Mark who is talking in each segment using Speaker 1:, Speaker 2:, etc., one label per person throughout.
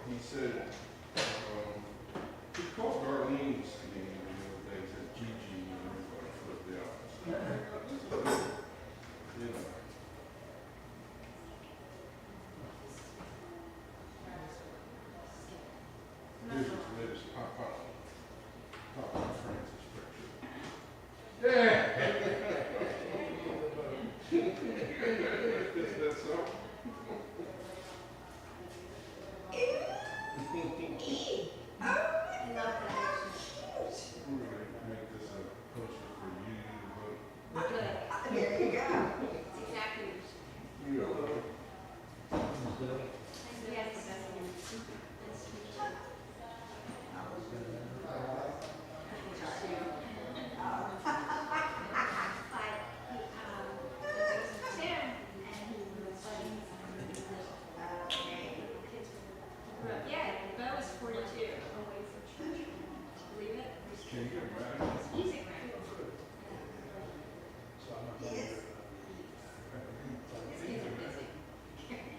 Speaker 1: he said, he called Darlene's name the other day, he said Gigi, and everybody flipped out. You know. There's Papa Francis picture. Yeah! Is that so? We're going to make this a poster for you to vote.
Speaker 2: Good.
Speaker 3: There you go.
Speaker 2: That's exactly.
Speaker 1: You know.
Speaker 2: Yes. Yeah, Bo is 42. Believe it?
Speaker 1: Can you get back?
Speaker 2: It's music round.
Speaker 3: Yes.
Speaker 2: His kids are busy.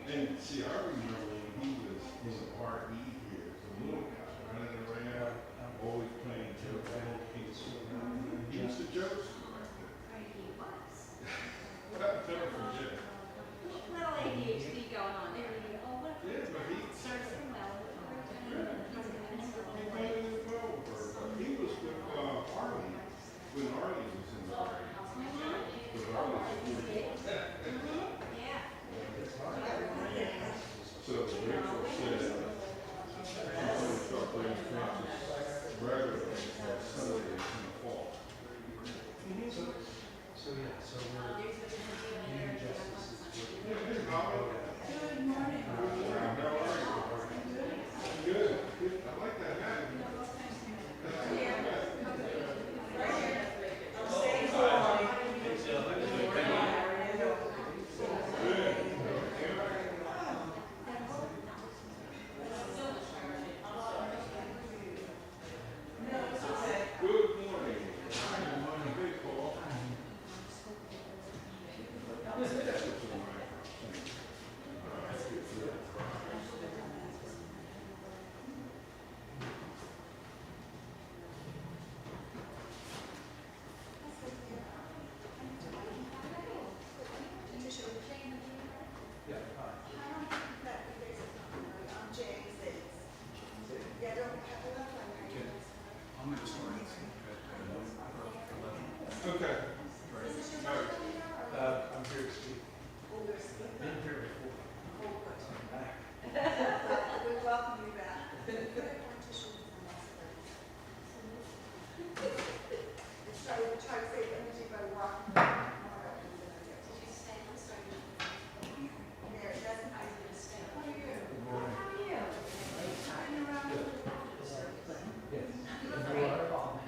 Speaker 1: And see, I remember when he was in the RE here, the little guy running around, always playing jokes. He was the jokes director.
Speaker 2: He was.
Speaker 1: I'll never forget.
Speaker 2: Little ADHD going on there. Oh, what?
Speaker 1: Yeah, but he
Speaker 2: Serves him well.
Speaker 1: played in the well for, he was with Arlie, when Arlie was in the RE. But Arlie was 40.
Speaker 2: Yeah.
Speaker 1: So Rachel said, I'm going to start playing Francis regularly on Sunday in the fall.
Speaker 4: So we're new justices.
Speaker 1: Hey, Robert.
Speaker 2: Good morning.
Speaker 1: How are you? Good. Good. I like that hat. Good morning. Hey, Paul.
Speaker 4: Yeah, hi.
Speaker 3: I'm James. Yeah, don't have a left one.
Speaker 4: I'm gonna start.
Speaker 1: Okay. All right.
Speaker 4: I'm here to speak. Been here before.
Speaker 3: We welcome you back. So we try to save energy by walking. There, that's nice. How are you?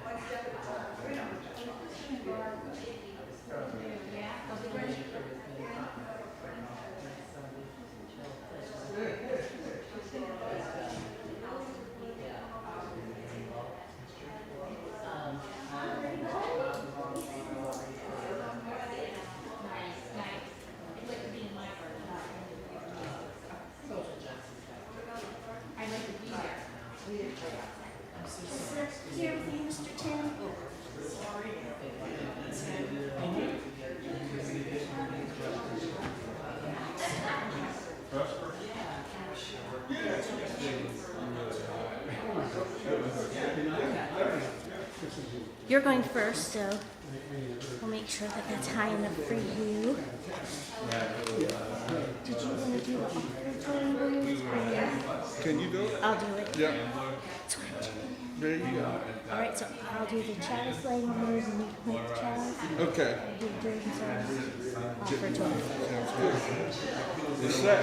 Speaker 3: One step at a time.
Speaker 2: Here with you, Mr. Tim.
Speaker 1: Vesper?
Speaker 5: You're going first, so we'll make sure that that's high enough for you. Did you want to do the offertory ones?
Speaker 1: Can you do it?
Speaker 5: I'll do it.
Speaker 1: Yeah. There you go.
Speaker 5: All right, so I'll do the chalice lighting ones, and you can make the chalice.
Speaker 1: Okay.
Speaker 5: Do the drinks and offertory.
Speaker 1: Sounds good. It's set.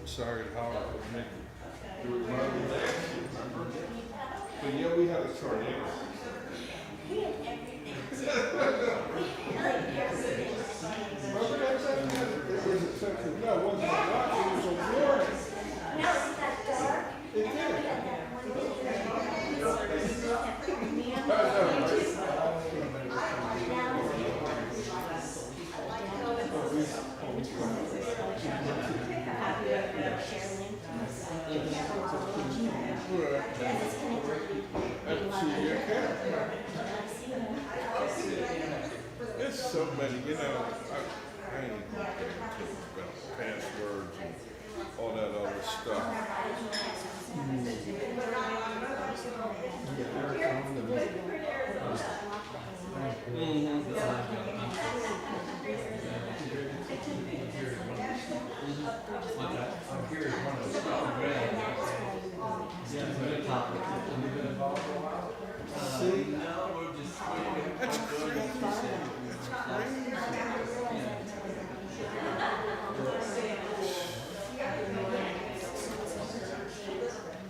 Speaker 1: Sorry, how it was making. It reminded me, remember? But yeah, we had a tornado. Remember that second? It was a second. No, it wasn't a rock, it was a warning.
Speaker 5: No, it's that dark.
Speaker 1: It did. But you know, I ain't gonna get into about passwords and all that other stuff.
Speaker 4: I'm here as one of the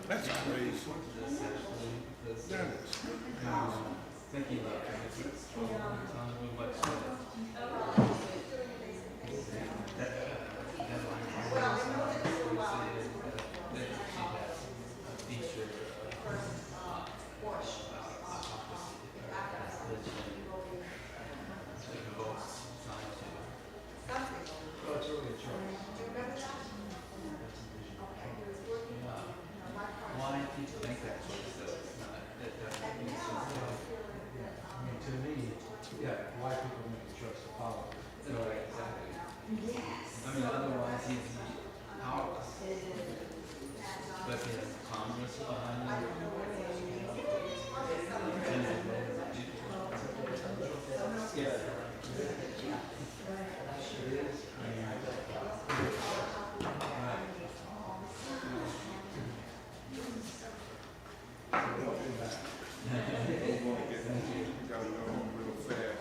Speaker 1: That's crazy. That's crazy. That is crazy.
Speaker 4: thinking about things. Why people think that sort of stuff? That doesn't make sense.
Speaker 6: I mean, to me, yeah, why people make the choice to follow.
Speaker 4: No, exactly. I mean, otherwise he's powerless. But he has Congress behind him. Yeah. It is.
Speaker 1: Gotta go real fast.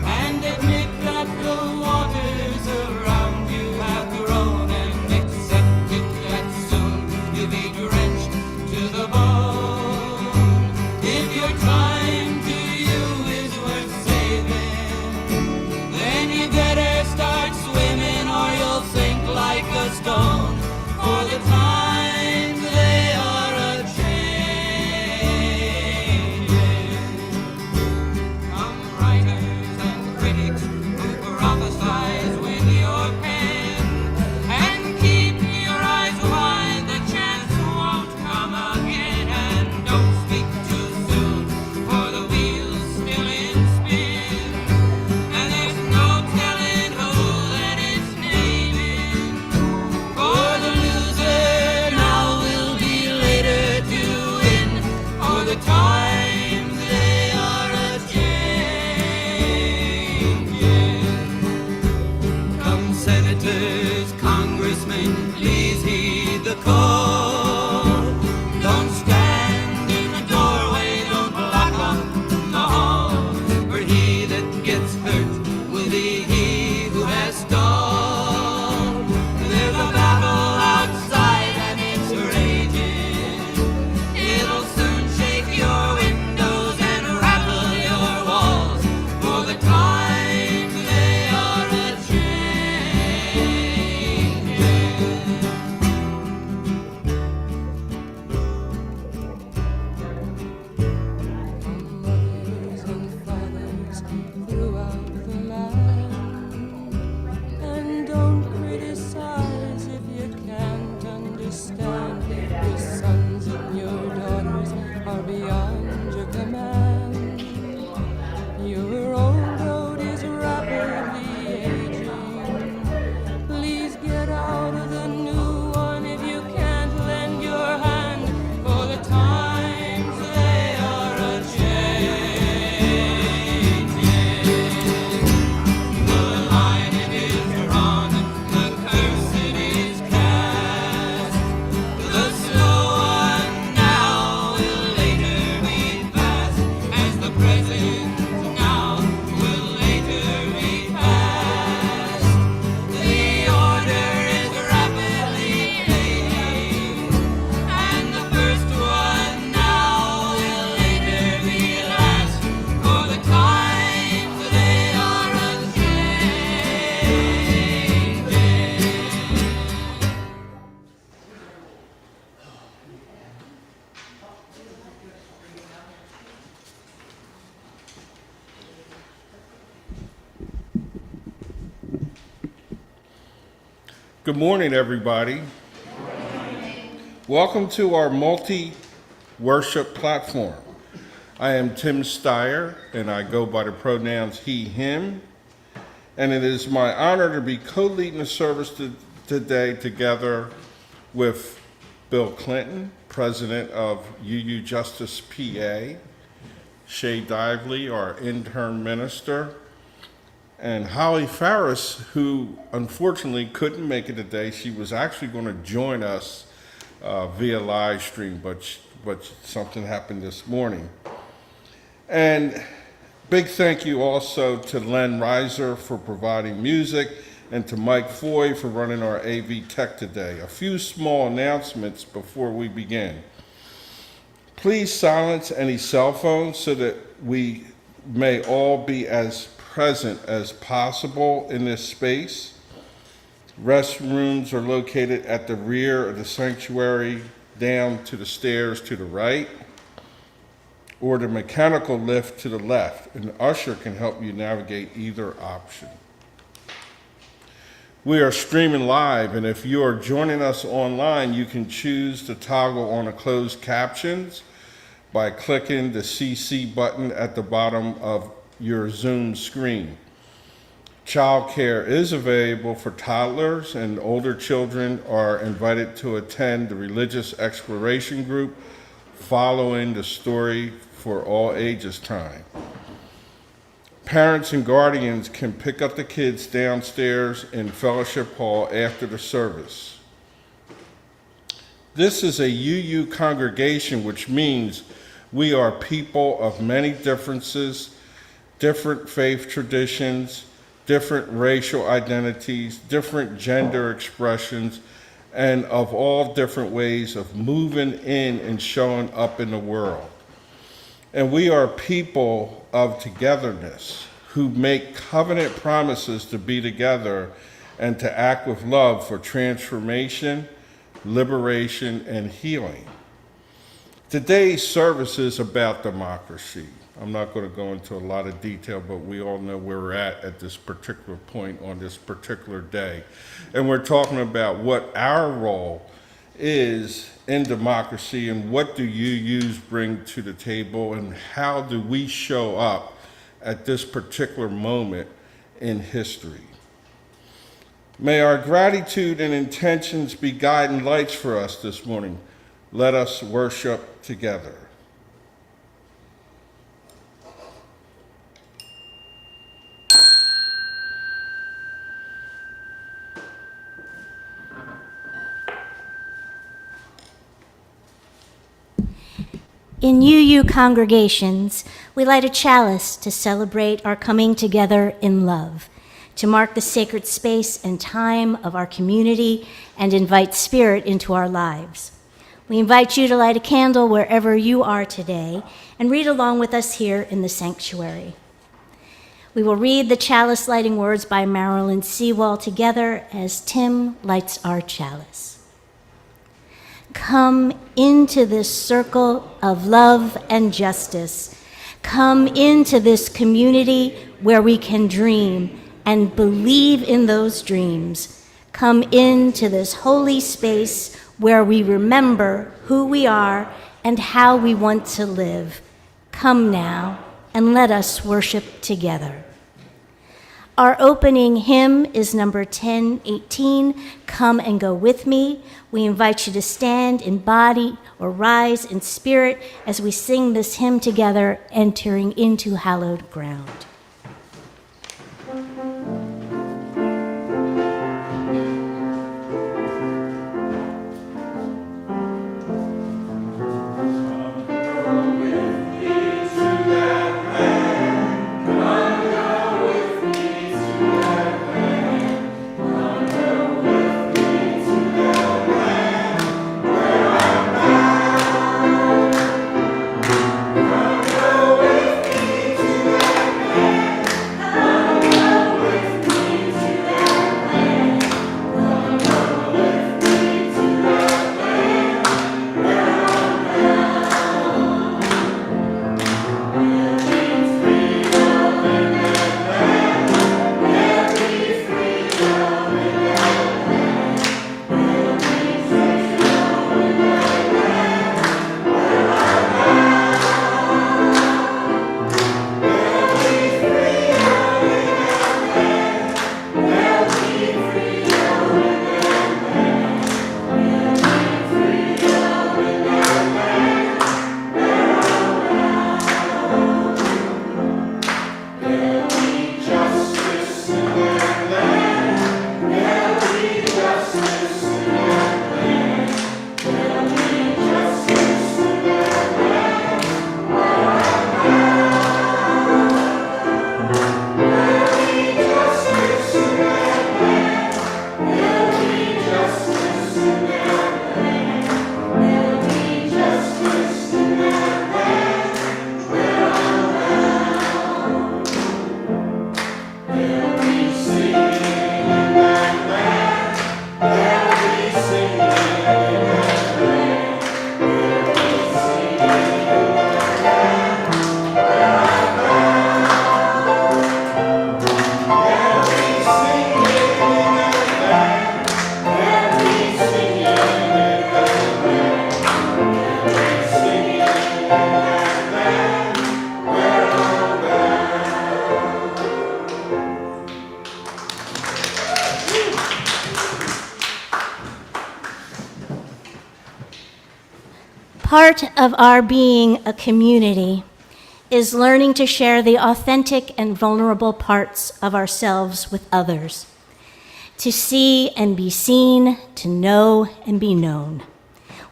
Speaker 7: And admit that the waters around you have grown, and accept it that soon you'll be drenched to the bone. If your time to you is worth saving, then you better start swimming or you'll sink like a stone. For the times they are Come writers and critics who prophesize with your pen, and keep your eyes wide, the chance won't come again. And don't speak too soon, for the wheel's still in spin, and there's no telling who that it's naming. For the loser now will be later to win, for the times they are Come senators, congressmen, please heed the call. Don't stand in the doorway, don't block up the hall. For he that gets hurt will be he who has stalled. There's a battle outside and it's raging. It'll soon shake your windows and rattle your walls. For the times they are a-changing. Mothers and fathers throughout the land, and don't criticize if you can't understand. Your sons and your daughters are beyond your command. Your old road is rapidly aging. Please get out of the new one if you can't lend your hand. For the times they are a-changing.
Speaker 1: Good morning, everybody. Welcome to our multi-worship platform. I am Tim Styer, and I go by the pronouns he, him. And it is my honor to be co-leading the service today together with Bill Clinton, president of UUJusticePA, Shay Dively, our intern minister, and Holly Farris, who unfortunately couldn't make it today. She was actually going to join us via live stream, but something happened this morning. And big thank you also to Len Reiser for providing music and to Mike Foy for running our AV tech today. A few small announcements before we begin. Please silence any cell phones so that we may all be as present as possible in this space. Restrooms are located at the rear of the sanctuary, down to the stairs to the right, or the mechanical lift to the left. An usher can help you navigate either option. We are streaming live, and if you are joining us online, you can choose to toggle on the closed captions by clicking the CC button at the bottom of your Zoom screen. Childcare is available for toddlers, and older children are invited to attend the religious exploration group following the Story for All Ages time. Parents and guardians can pick up the kids downstairs in Fellowship Hall after the service. This is a UU congregation, which means we are people of many differences, different faith traditions, different racial identities, different gender expressions, and of all different ways of moving in and showing up in the world. And we are people of togetherness who make covenant promises to be together and to act with love for transformation, liberation, and healing. Today's service is about democracy. I'm not going to go into a lot of detail, but we all know where we're at this particular point on this particular day. And we're talking about what our role is in democracy and what do UUs bring to the table and how do we show up at this particular moment in history. May our gratitude and intentions be guiding lights for us this morning. Let us worship together.
Speaker 5: In UU congregations, we light a chalice to celebrate our coming together in love, to mark the sacred space and time of our community and invite spirit into our lives. We invite you to light a candle wherever you are today and read along with us here in the sanctuary. We will read the chalice lighting words by Marilyn Sewall together as Tim lights our chalice. Come into this circle of love and justice. Come into this community where we can dream and believe in those dreams. Come into this holy space where we remember who we are and how we want to live. Come now and let us worship together. Our opening hymn is number 1018, Come and Go With Me. We invite you to stand in body or rise in spirit as we sing this hymn together, entering into hallowed ground.
Speaker 7: Come
Speaker 5: Part of our being a community is learning to share the authentic and vulnerable parts of ourselves with others, to see and be seen, to know and be known.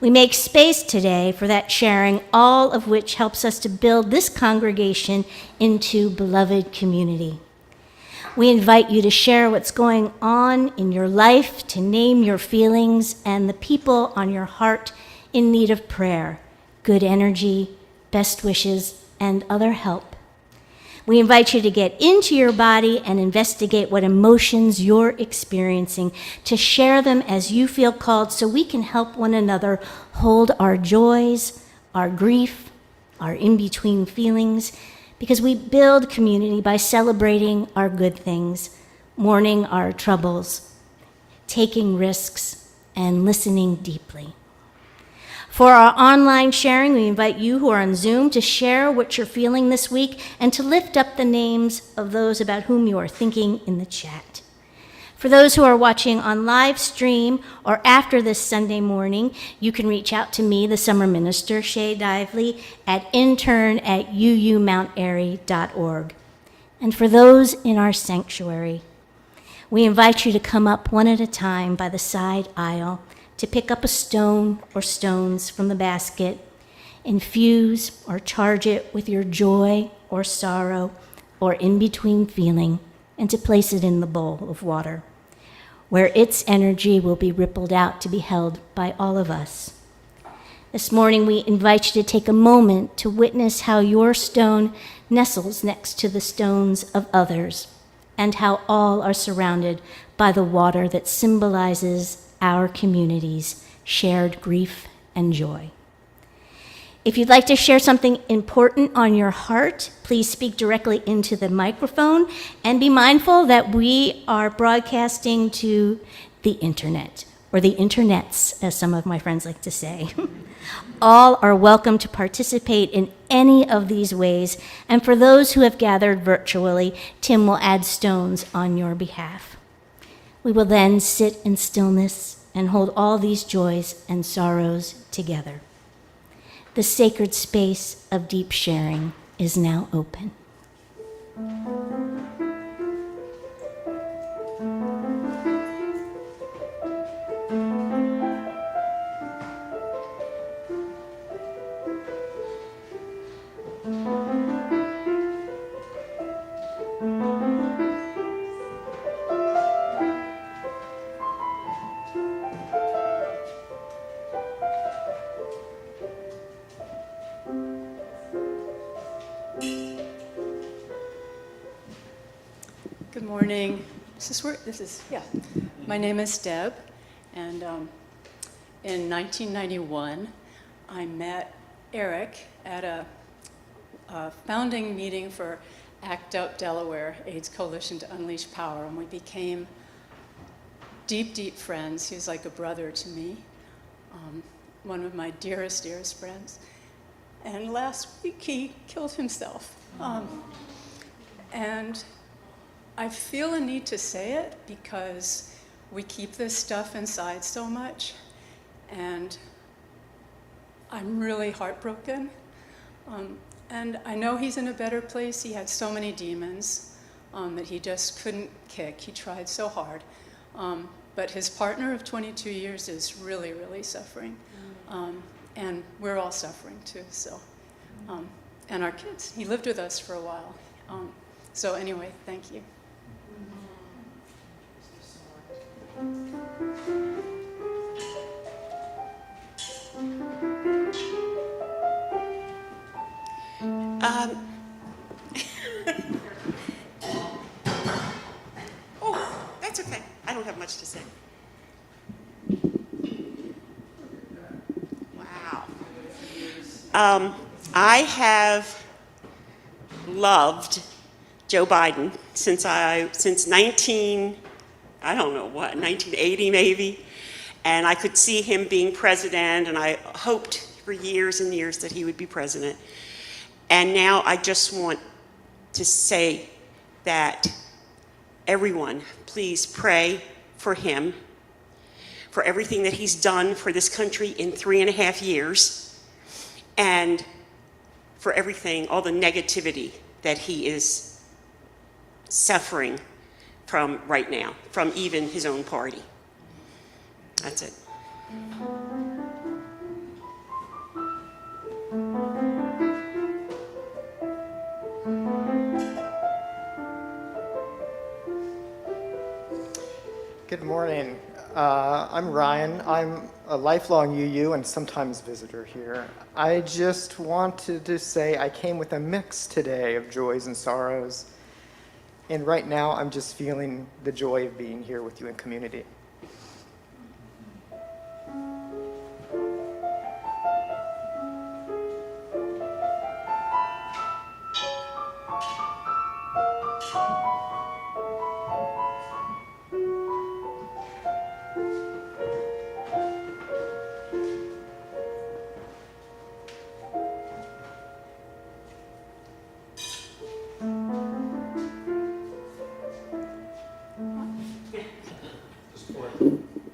Speaker 5: We make space today for that sharing, all of which helps us to build this congregation into beloved community. We invite you to share what's going on in your life, to name your feelings and the people on your heart in need of prayer, good energy, best wishes, and other help. We invite you to get into your body and investigate what emotions you're experiencing, to share them as you feel called so we can help one another hold our joys, our grief, our in-between feelings, because we build community by celebrating our good things, mourning our troubles, taking risks, and listening deeply. For our online sharing, we invite you who are on Zoom to share what you're feeling this week and to lift up the names of those about whom you are thinking in the chat. For those who are watching on live stream or after this Sunday morning, you can reach out to me, the summer minister, Shay Dively, at intern@uumountairy.org. And for those in our sanctuary, we invite you to come up one at a time by the side aisle to pick up a stone or stones from the basket, infuse or charge it with your joy or sorrow or in-between feeling, and to place it in the bowl of water, where its energy will be rippled out to be held by all of us. This morning, we invite you to take a moment to witness how your stone nestles next to the stones of others, and how all are surrounded by the water that symbolizes our community's shared grief and joy. If you'd like to share something important on your heart, please speak directly into the microphone, and be mindful that we are broadcasting to the internet, or the internets, as some of my friends like to say. All are welcome to participate in any of these ways, and for those who have gathered virtually, Tim will add stones on your behalf. We will then sit in stillness and hold all these joys and sorrows together. The sacred space of deep sharing is now open.
Speaker 8: Good morning. My name is Deb, and in 1991, I met Eric at a founding meeting for ACT UP Delaware, AIDS Coalition to Unleash Power, and we became deep, deep friends. He was like a brother to me, one of my dearest, dearest friends. And last week, he killed himself. And I feel a need to say it because we keep this stuff inside so much, and I'm really heartbroken. And I know he's in a better place. He had so many demons that he just couldn't kick. He tried so hard. But his partner of 22 years is really, really suffering. And we're all suffering too, so. And our kids, he lived with us for a while. So anyway, thank you.
Speaker 3: Oh, that's okay. I don't have much to say. Wow. I have loved Joe Biden since 1980 maybe, and I could see him being president, and I hoped for years and years that he would be president. And now I just want to say that everyone, please pray for him, for everything that he's done for this country in 3.5 years, and for everything, all the negativity that he is suffering from right now, from even his own party. That's it.
Speaker 9: Good morning. I'm Ryan. I'm a lifelong UU and sometimes visitor here. I just wanted to say I came with a mix today of joys and sorrows. And right now, I'm just feeling the joy of being here with you in community.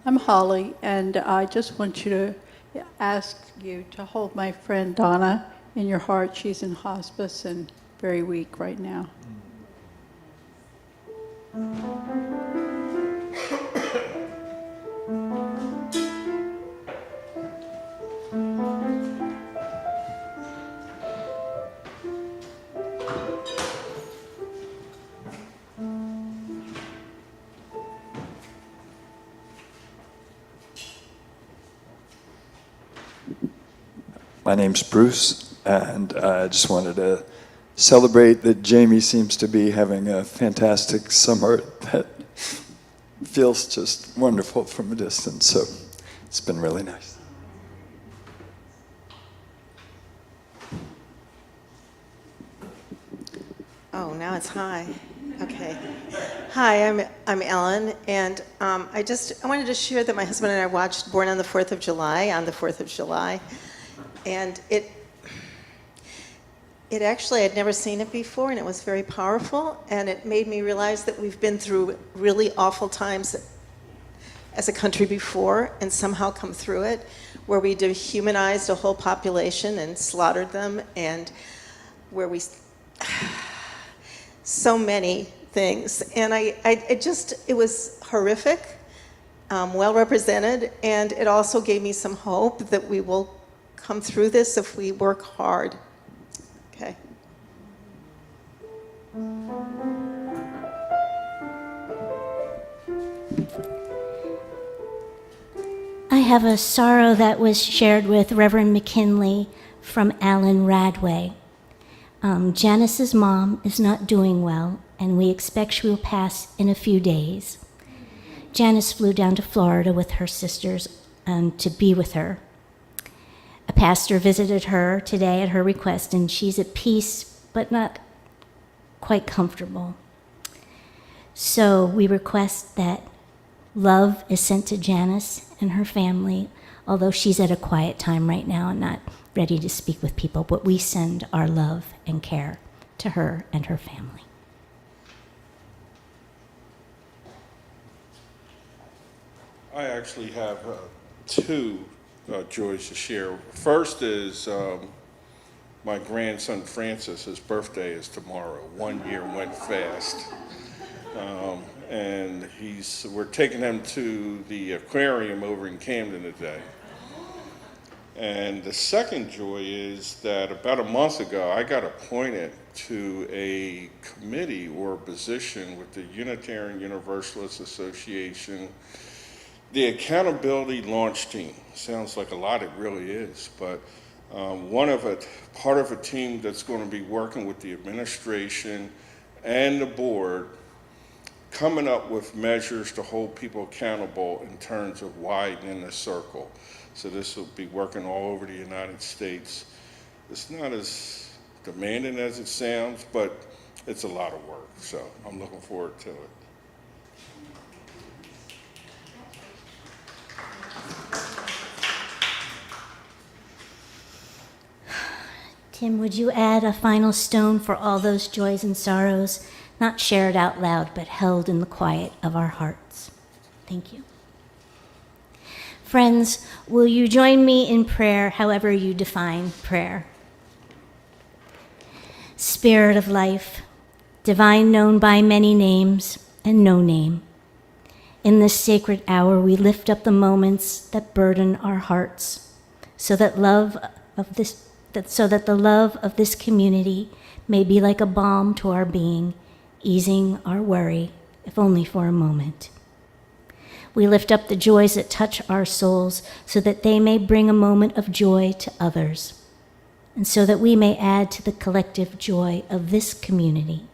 Speaker 10: I'm Holly, and I just want you to ask you to hold my friend Donna in your heart. She's in hospice and very weak right now.
Speaker 11: My name's Bruce, and I just wanted to celebrate that Jamie seems to be having a fantastic summer that feels just wonderful from a distance, so it's been really nice.
Speaker 3: Oh, now it's hi. Okay. Hi, I'm Ellen, and I wanted to share that my husband and I watched Born on the 4th of July on the 4th of July, and it actually, I'd never seen it before, and it was very powerful, and it made me realize that we've been through really awful times as a country before and somehow come through it, where we dehumanized a whole population and slaughtered them, and where we so many things. And it was horrific, well represented, and it also gave me some hope that we will come through this if we work hard. Okay.
Speaker 5: I have a sorrow that was shared with Reverend McKinley from Alan Radway. Janice's mom is not doing well, and we expect she will pass in a few days. Janice flew down to Florida with her sisters to be with her. A pastor visited her today at her request, and she's at peace, but not quite comfortable. So we request that love is sent to Janice and her family, although she's at a quiet time right now and not ready to speak with people, but we send our love and care to her and her family.
Speaker 1: I actually have two joys to share. First is my grandson Francis, his birthday is tomorrow. 1 year went fast. And we're taking him to the aquarium over in Camden today. And the second joy is that about a month ago, I got appointed to a committee or position with the Unitarian Universalist Association, the Accountability Launch Team. Sounds like a lot, it really is, but part of a team that's going to be working with the administration and the board, coming up with measures to hold people accountable in terms of widening the circle. So this will be working all over the United States. It's not as demanding as it sounds, but it's a lot of work. So I'm looking forward to it.
Speaker 5: Tim, would you add a final stone for all those joys and sorrows, not shared out loud, but held in the quiet of our hearts? Thank you. Friends, will you join me in prayer, however you define prayer? Spirit of life, divine known by many names and no name, in this sacred hour we lift up the moments that burden our hearts, so that the love of this community may be like a balm to our being, easing our worry, if only for a moment. We lift up the joys that touch our souls so that they may bring a moment of joy to others, and so that we may add to the collective joy of this community.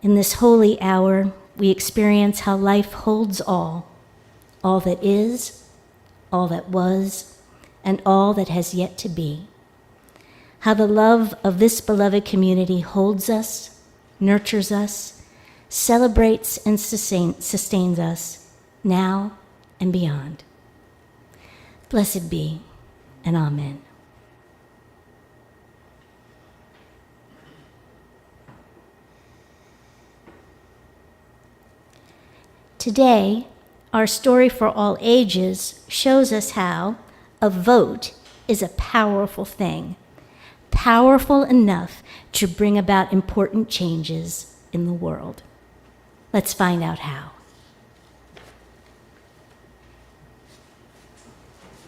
Speaker 5: In this holy hour, we experience how life holds all that is, all that was, and all that has yet to be. How the love of this beloved community holds us, nurtures us, celebrates and sustains us now and beyond. Blessed be, and amen. Today, our story for all ages shows us how a vote is a powerful thing, powerful enough to bring about important changes in the world. Let's find out how.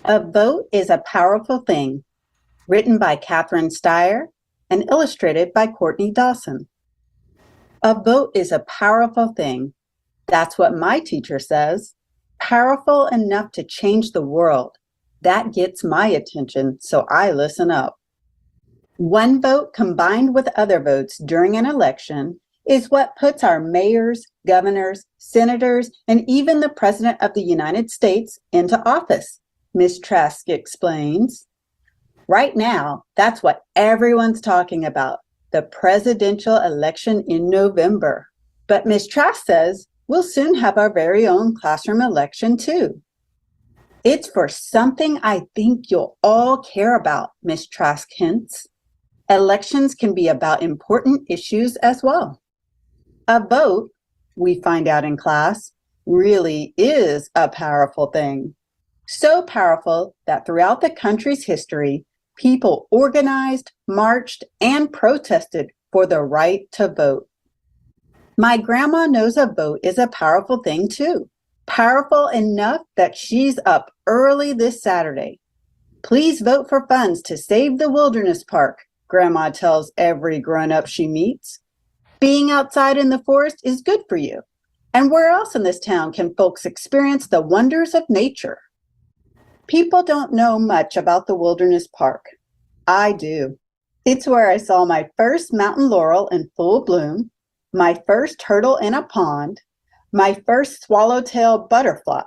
Speaker 12: A Vote is a Powerful Thing, written by Catherine Styer and illustrated by Courtney Dawson. A vote is a powerful thing. That's what my teacher says. Powerful enough to change the world. That gets my attention, so I listen up. One vote combined with other votes during an election is what puts our mayors, governors, senators, and even the President of the United States into office, Ms. Trask explains. Right now, that's what everyone's talking about, the presidential election in November. But Ms. Trask says we'll soon have our very own classroom election too. It's for something I think you'll all care about, Ms. Trask hints. Elections can be about important issues as well. A vote, we find out in class, really is a powerful thing. So powerful that throughout the country's history, people organized, marched, and protested for the right to vote. My grandma knows a vote is a powerful thing too. Powerful enough that she's up early this Saturday. Please vote for funds to save the Wilderness Park, Grandma tells every grown-up she meets. Being outside in the forest is good for you. And where else in this town can folks experience the wonders of nature? People don't know much about the Wilderness Park. I do. It's where I saw my first mountain laurel in full bloom, my first turtle in a pond, my first swallowtail butterfly.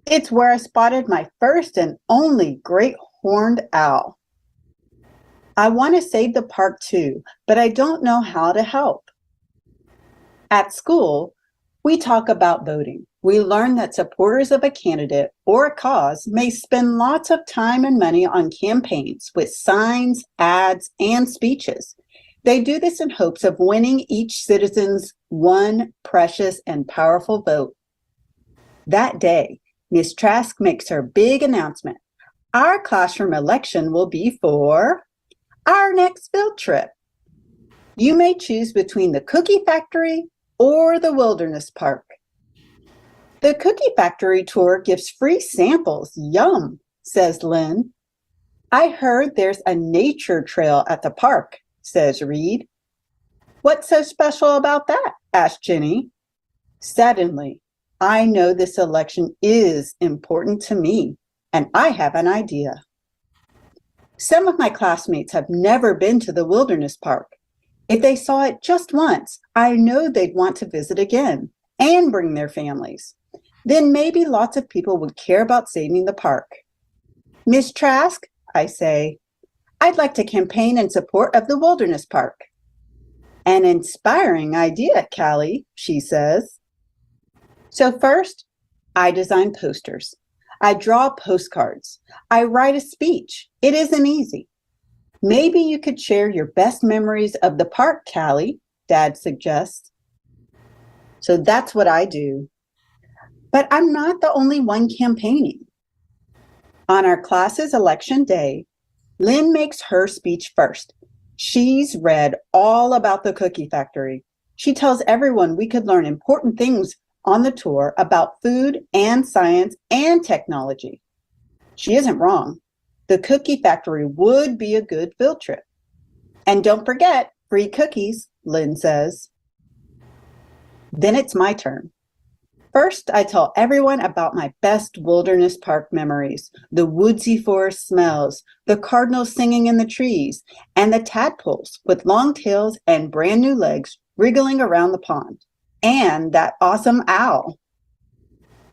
Speaker 12: It's where I spotted my first and only great horned owl. I want to save the park too, but I don't know how to help. At school, we talk about voting. We learn that supporters of a candidate or a cause may spend lots of time and money on campaigns with signs, ads, and speeches. They do this in hopes of winning each citizen's one precious and powerful vote. That day, Ms. Trask makes her big announcement. our classroom election will be for our next field trip. You may choose between the Cookie Factory or the Wilderness Park. The Cookie Factory tour gives free samples. Yum, says Lynn. I heard there's a nature trail at the park, says Reed. What's so special about that? Asked Jenny. Suddenly, I know this election is important to me, and I have an idea. Some of my classmates have never been to the Wilderness Park. If they saw it just once, I know they'd want to visit again and bring their families. Then maybe lots of people would care about saving the park. Miss Trask, I say, I'd like to campaign in support of the Wilderness Park. An inspiring idea, Callie, she says. So first, I design posters. I draw postcards. I write a speech. It isn't easy. Maybe you could share your best memories of the park, Callie, Dad suggests. So that's what I do. But I'm not the only one campaigning. On our class's election day, Lynn makes her speech first. She's read all about the Cookie Factory. She tells everyone we could learn important things on the tour about food and science and technology. She isn't wrong. The Cookie Factory would be a good field trip. And don't forget, free cookies, Lynn says. Then it's my turn. First, I tell everyone about my best Wilderness Park memories, the woodsy forest smells, the cardinals singing in the trees, and the tadpoles with long tails and brand new legs wriggling around the pond, and that awesome owl.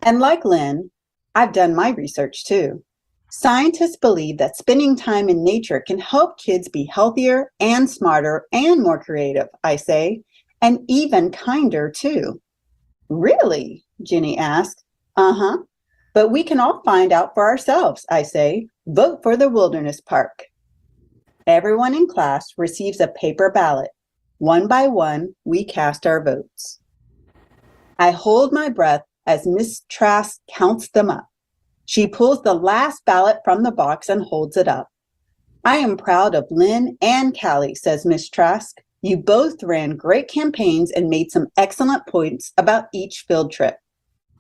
Speaker 12: And like Lynn, I've done my research too. Scientists believe that spending time in nature can help kids be healthier and smarter and more creative, I say, and even kinder too. Really? Jenny asked. Uh-huh. But we can all find out for ourselves, I say. Vote for the Wilderness Park. Everyone in class receives a paper ballot. One by one, we cast our votes. I hold my breath as Miss Trask counts them up. She pulls the last ballot from the box and holds it up. I am proud of Lynn and Callie, says Miss Trask. You both ran great campaigns and made some excellent points about each field trip.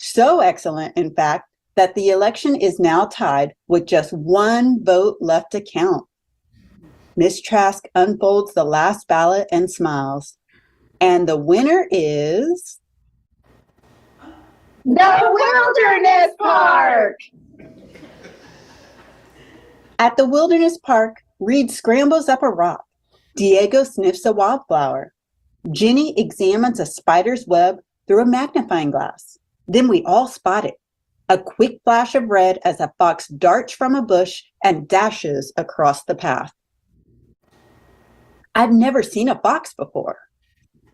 Speaker 12: So excellent, in fact, that the election is now tied with just one vote left to count. Miss Trask unfolds the last ballot and smiles. And the winner is the Wilderness Park! At the Wilderness Park, Reed scrambles up a rock. Diego sniffs a wildflower. Jenny examines a spider's web through a magnifying glass. Then we all spot it. A quick flash of red as a fox darts from a bush and dashes across the path. I've never seen a fox before.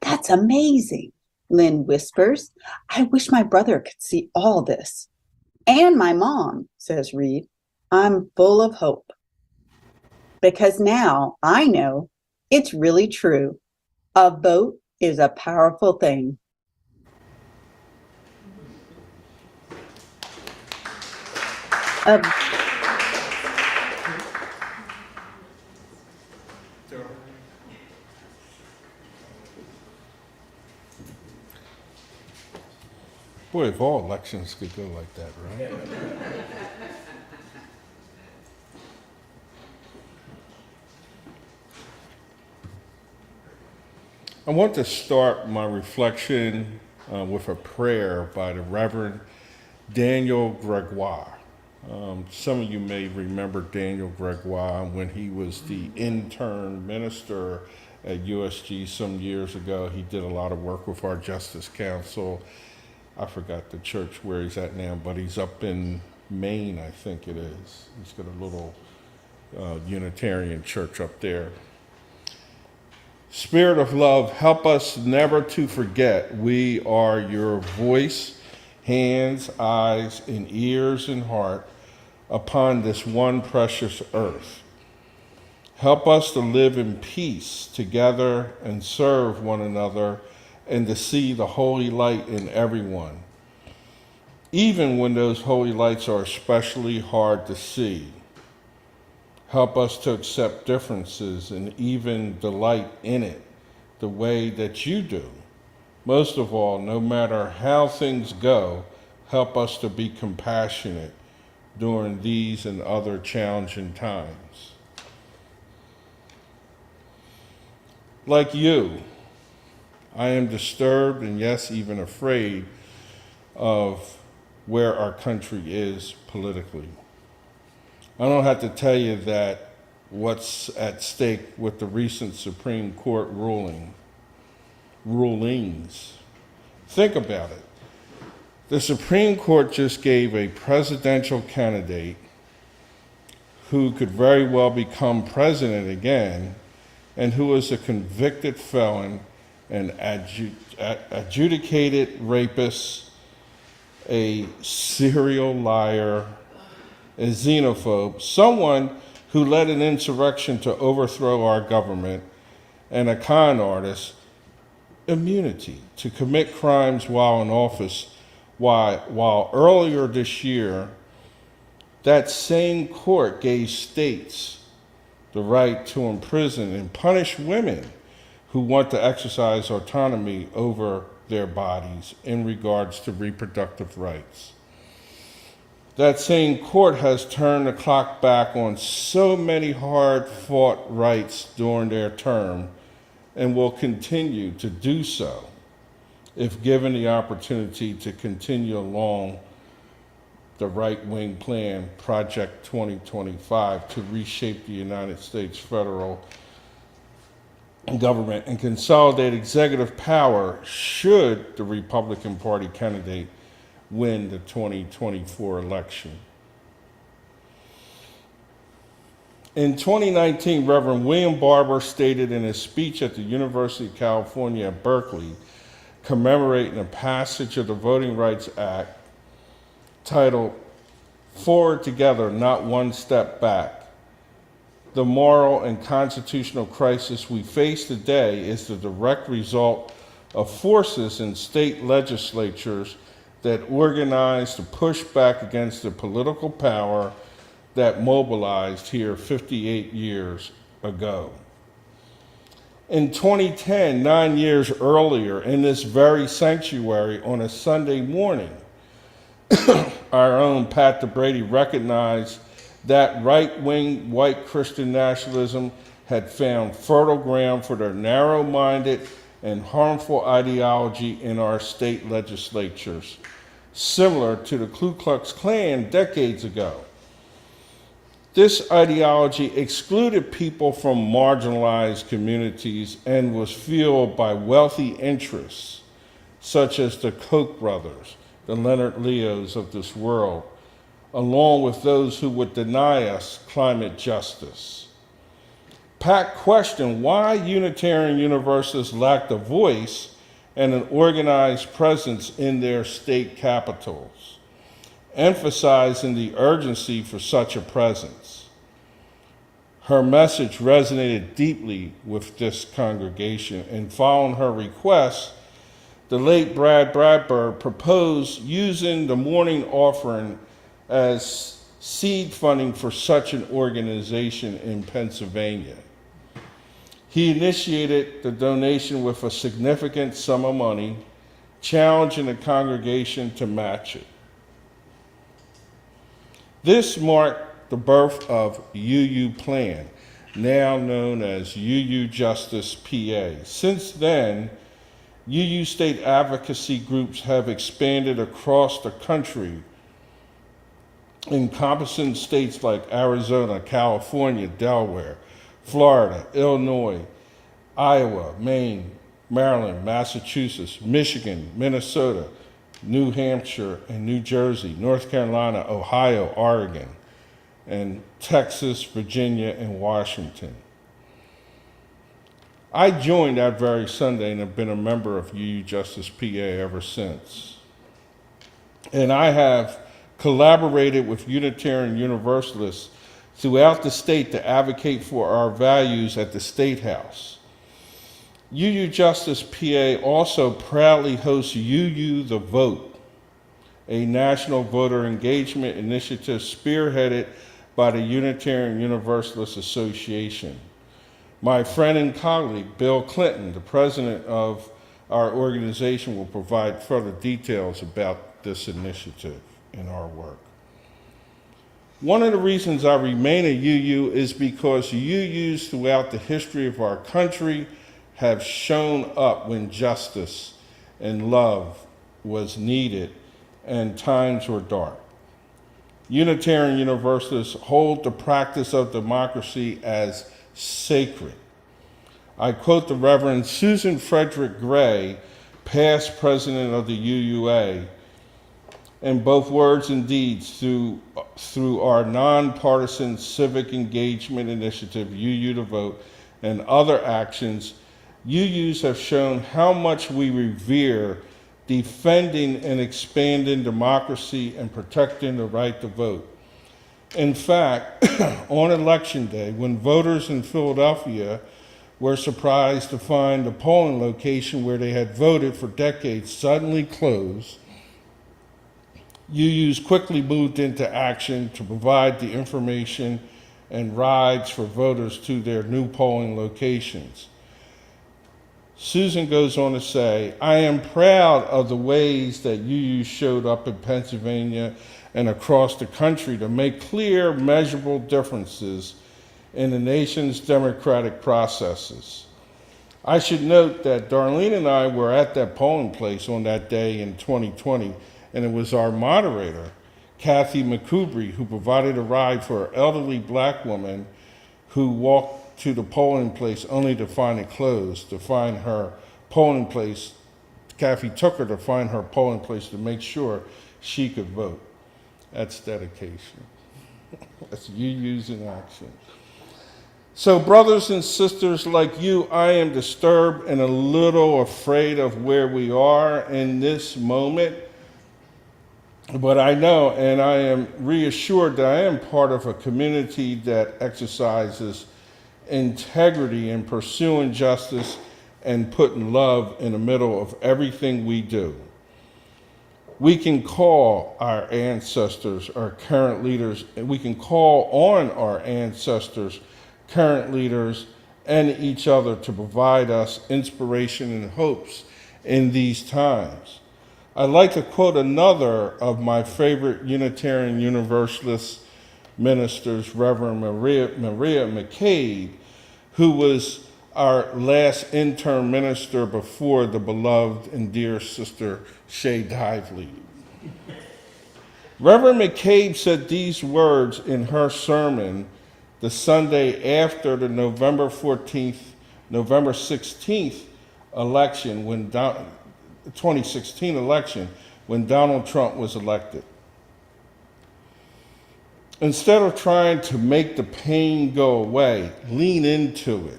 Speaker 12: That's amazing, Lynn whispers. I wish my brother could see all this. And my mom, says Reed. I'm full of hope. Because now I know it's really true. A vote is a powerful thing.
Speaker 1: Boy, if all elections could go like that, right? I want to start my reflection with a prayer by the Reverend Daniel Gregoire. Some of you may remember Daniel Gregoire when he was the intern minister at USG some years ago. He did a lot of work with our Justice Council. I forgot the church where he's at now, but he's up in Maine, I think it is. He's got a little Unitarian church up there. Spirit of love, help us never to forget we are your voice, hands, eyes, and ears and heart upon this one precious earth. Help us to live in peace together and serve one another and to see the holy light in everyone, even when those holy lights are especially hard to see. Help us to accept differences and even delight in it the way that you do. Most of all, no matter how things go, help us to be compassionate during these and other challenging times. Like you, I am disturbed and yes, even afraid of where our country is politically. I don't have to tell you that what's at stake with the recent Supreme Court rulings. Think about it. The Supreme Court just gave a presidential candidate who could very well become president again and who is a convicted felon, an adjudicated rapist, a serial liar, a xenophobe, someone who led an insurrection to overthrow our government, and a con artist, immunity to commit crimes while in office, while earlier this year, that same court gave states the right to imprison and punish women who want to exercise autonomy over their bodies in regards to reproductive rights. That same court has turned the clock back on so many hard-fought rights during their term and will continue to do so if given the opportunity to continue along the right-wing plan, Project 2025, to reshape the United States federal government and consolidate executive power should the Republican Party candidate win the 2024 election. In 2019, Reverend William Barber stated in his speech at the University of California at Berkeley, commemorating the passage of the Voting Rights Act, titled, "Forward Together, Not One Step Back." The moral and constitutional crisis we face today is the direct result of forces in state legislatures that organized to push back against the political power that mobilized here 58 years ago. In 2010, 9 years earlier, in this very sanctuary on a Sunday morning, our own Pat DeBrady recognized that right-wing white Christian nationalism had found fertile ground for their narrow-minded and harmful ideology in our state legislatures, similar to the Ku Klux Klan decades ago. This ideology excluded people from marginalized communities and was fueled by wealthy interests, such as the Koch brothers, the Leonard Leos of this world, along with those who would deny us climate justice. Pat questioned why Unitarian Universalists lacked a voice and an organized presence in their state capitals, emphasizing the urgency for such a presence. Her message resonated deeply with this congregation, and following her request, the late Brad Bradbury proposed using the morning offering as seed funding for such an organization in Pennsylvania. He initiated the donation with a significant sum of money, challenging the congregation to match it. This marked the birth of UU Plan, now known as UUJusticePA. Since then, UU state advocacy groups have expanded across the country, encompassing states like Arizona, California, Delaware, Florida, Illinois, Iowa, Maine, Maryland, Massachusetts, Michigan, Minnesota, New Hampshire, and New Jersey, North Carolina, Ohio, Oregon, and Texas, Virginia, and Washington. I joined that very Sunday and have been a member of UUJusticePA ever since. And I have collaborated with Unitarian Universalists throughout the state to advocate for our values at the State House. UUJusticePA also proudly hosts UU The Vote, a national voter engagement initiative spearheaded by the Unitarian Universalist Association. My friend and colleague, Bill Clinton, the president of our organization, will provide further details about this initiative in our work. One of the reasons I remain a UU is because UUs throughout the history of our country have shown up when justice and love was needed and times were dark. Unitarian Universalists hold the practice of democracy as sacred. I quote the Reverend Susan Frederick Gray, past president of the UUA, in both words and deeds through our nonpartisan civic engagement initiative, UU to Vote, and other actions, UUs have shown how much we revere defending and expanding democracy and protecting the right to vote. In fact, on Election Day, when voters in Philadelphia were surprised to find the polling location where they had voted for decades suddenly closed, UUs quickly moved into action to provide the information and rides for voters to their new polling locations. Susan goes on to say, I am proud of the ways that UUs showed up in Pennsylvania and across the country to make clear, measurable differences in the nation's democratic processes. I should note that Darlene and I were at that polling place on that day in 2020, and it was our moderator, Kathy McCoubry, who provided a ride for an elderly black woman who walked to the polling place only to find it closed. To find her polling place, Kathy took her to find her polling place to make sure she could vote. That's dedication. That's UUs in action. So brothers and sisters like you, I am disturbed and a little afraid of where we are in this moment. But I know and I am reassured that I am part of a community that exercises integrity in pursuing justice and putting love in the middle of everything we do. We can call our ancestors, our current leaders, and we can call on our ancestors, current leaders, and each other to provide us inspiration and hopes in these times. I'd like to quote another of my favorite Unitarian Universalist ministers, Reverend Maria McCabe, who was our last interim minister before the beloved and dear sister Shay Dively. Reverend McCabe said these words in her sermon the Sunday after the November 16th election, when 2016 election, when Donald Trump was elected. Instead of trying to make the pain go away, lean into it,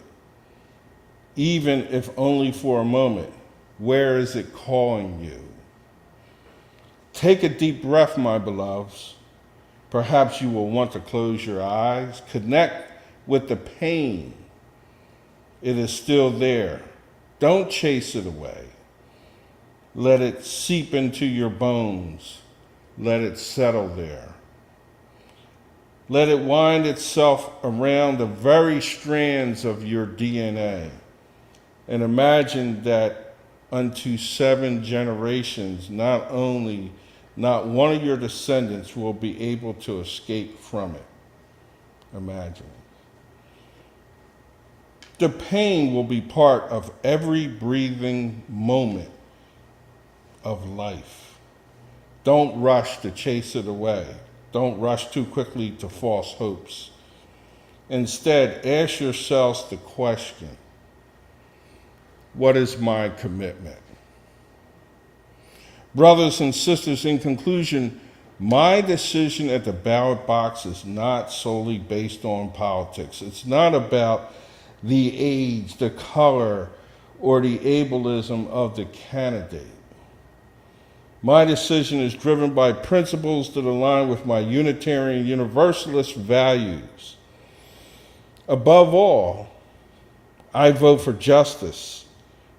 Speaker 1: even if only for a moment. Where is it calling you? Take a deep breath, my beloveds. Perhaps you will want to close your eyes. Connect with the pain. It is still there. Don't chase it away. Let it seep into your bones. Let it settle there. Let it wind itself around the very strands of your DNA. And imagine that unto 7 generations, not one of your descendants will be able to escape from it. Imagine. The pain will be part of every breathing moment of life. Don't rush to chase it away. Don't rush too quickly to false hopes. Instead, ask yourselves the question, what is my commitment? Brothers and sisters, in conclusion, my decision at the ballot box is not solely based on politics. It's not about the age, the color, or the ableism of the candidate. My decision is driven by principles that align with my Unitarian Universalist values. Above all, I vote for justice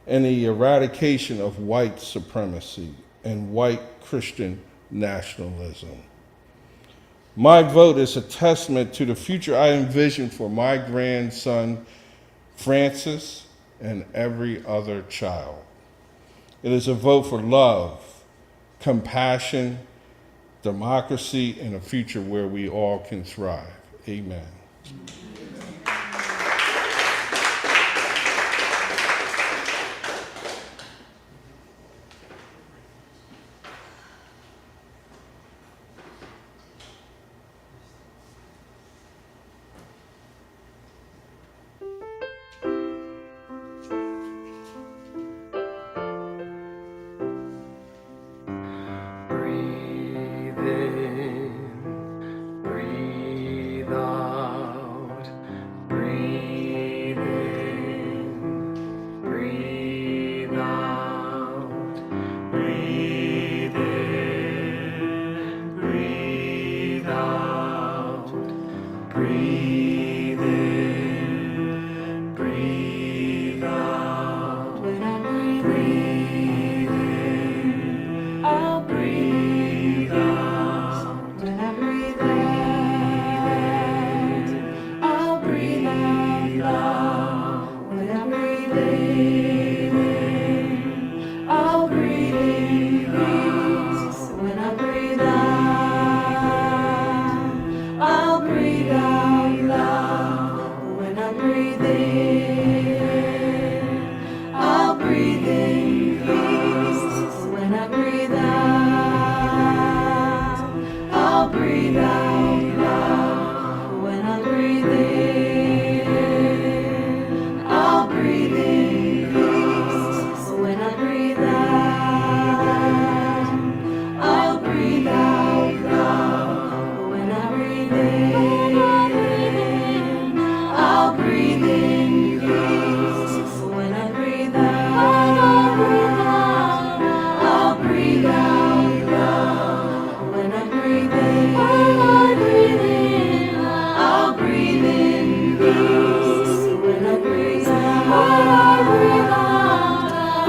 Speaker 1: and the eradication of white supremacy and white Christian nationalism. My vote is a testament to the future I envision for my grandson, Francis, and every other child. It is a vote for love, compassion, democracy, and a future where we all can thrive. Amen.
Speaker 13: Breathe in, breathe out, breathe in, breathe out, breathe in, breathe out, breathe in, breathe out. When I breathe in, I'll breathe out. When I breathe out, I'll breathe out loud. When I breathe in, I'll breathe in peace. When I breathe out, I'll breathe out loud. When I breathe in, I'll breathe in peace. When I breathe out, I'll breathe out loud. When I breathe in, I'll breathe in peace. When I breathe out, I'll breathe out loud. When I breathe in, I'll breathe in peace. When I breathe out, I'll breathe out loud. When I breathe in, I'll breathe in peace. When I breathe out,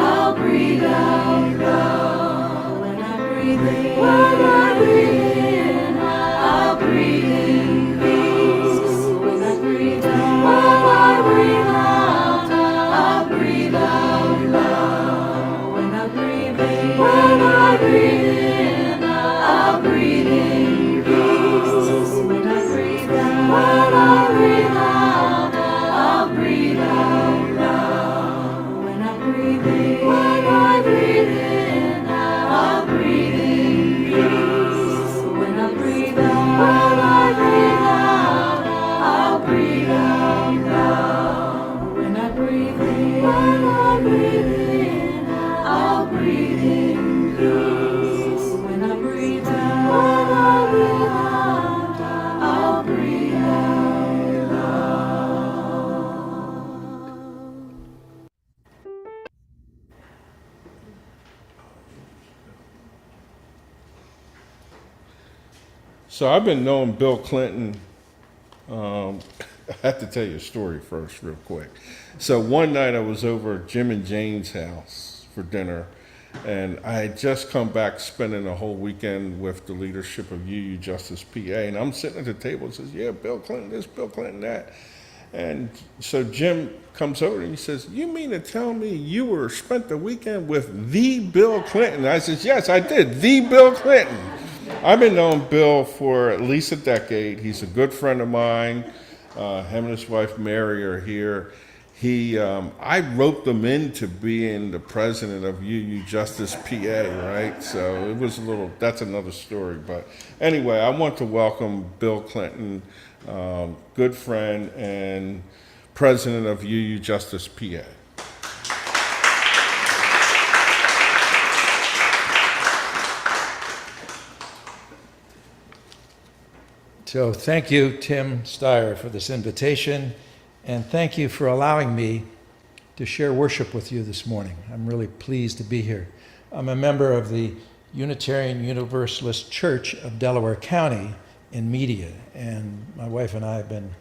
Speaker 13: I'll breathe out loud. When I breathe in, I'll breathe in peace. When I breathe out, I'll breathe out loud. When I breathe in, I'll breathe in peace. When I breathe out, I'll breathe out loud. When I breathe in, I'll breathe in peace. When I breathe out, I'll breathe out loud. When I breathe in, I'll breathe in peace. When I breathe out, I'll breathe out loud.
Speaker 1: So I've been knowing Bill Clinton. I have to tell you a story first, real quick. So one night I was over at Jim and Jane's house for dinner, and I had just come back spending a whole weekend with the leadership of UUJusticePA, and I'm sitting at the table and says, yeah, Bill Clinton this, Bill Clinton that. And so Jim comes over and he says, you mean to tell me you spent the weekend with the Bill Clinton? I says, yes, I did, the Bill Clinton. I've been knowing Bill for at least a decade. He's a good friend of mine. Him and his wife Mary are here. I roped him into being the president of UUJusticePA, right? So it was that's another story. But anyway, I want to welcome Bill Clinton, good friend and president of UUJusticePA.
Speaker 6: So thank you, Tim Styer, for this invitation, and thank you for allowing me to share worship with you this morning. I'm really pleased to be here. I'm a member of the Unitarian Universalist Church of Delaware County in Media, and my wife and I have been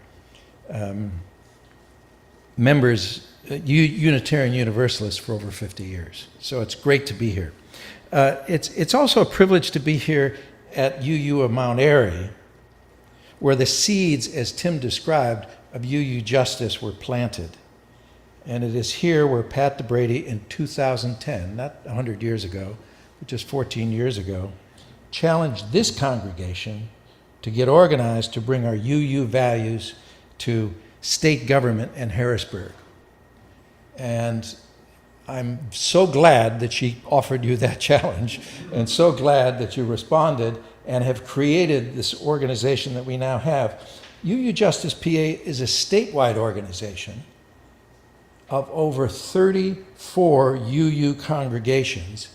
Speaker 6: members, Unitarian Universalists, for over 50 years. So it's great to be here. It's also a privilege to be here at UU of Mount Airy, where the seeds, as Tim described, of UU Justice were planted. And it is here where Pat DeBrady in 2010, not 100 years ago, but just 14 years ago, challenged this congregation to get organized to bring our UU values to state government in Harrisburg. And I'm so glad that she offered you that challenge, and so glad that you responded and have created this organization that we now have. UUJusticePA is a statewide organization of over 34 UU congregations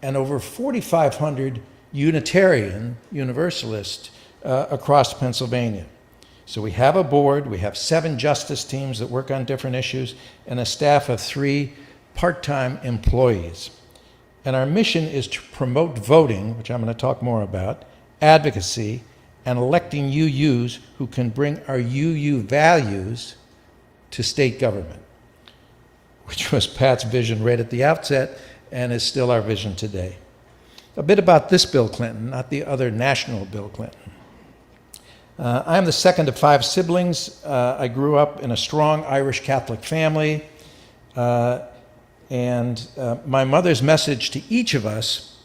Speaker 6: and over 4,500 Unitarian Universalists across Pennsylvania. So we have a board, we have 7 justice teams that work on different issues, and a staff of 3 part-time employees. And our mission is to promote voting, which I'm going to talk more about, advocacy, and electing UUs who can bring our UU values to state government, which was Pat's vision right at the outset and is still our vision today. A bit about this Bill Clinton, not the other national Bill Clinton. I'm the second of 5 siblings. I grew up in a strong Irish Catholic family. And my mother's message to each of us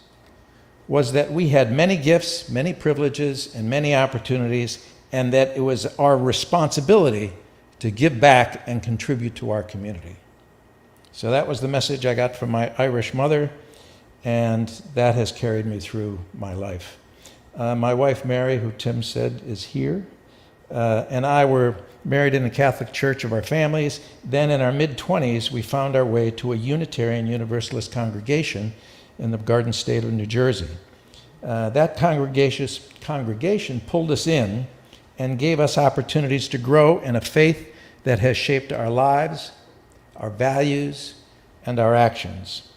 Speaker 6: was that we had many gifts, many privileges, and many opportunities, and that it was our responsibility to give back and contribute to our community. So that was the message I got from my Irish mother, and that has carried me through my life. My wife, Mary, who Tim said is here, and I were married in the Catholic Church of our families. Then in our mid-20s, we found our way to a Unitarian Universalist congregation in the Garden State of New Jersey. That congregation pulled us in and gave us opportunities to grow in a faith that has shaped our lives, our values, and our actions.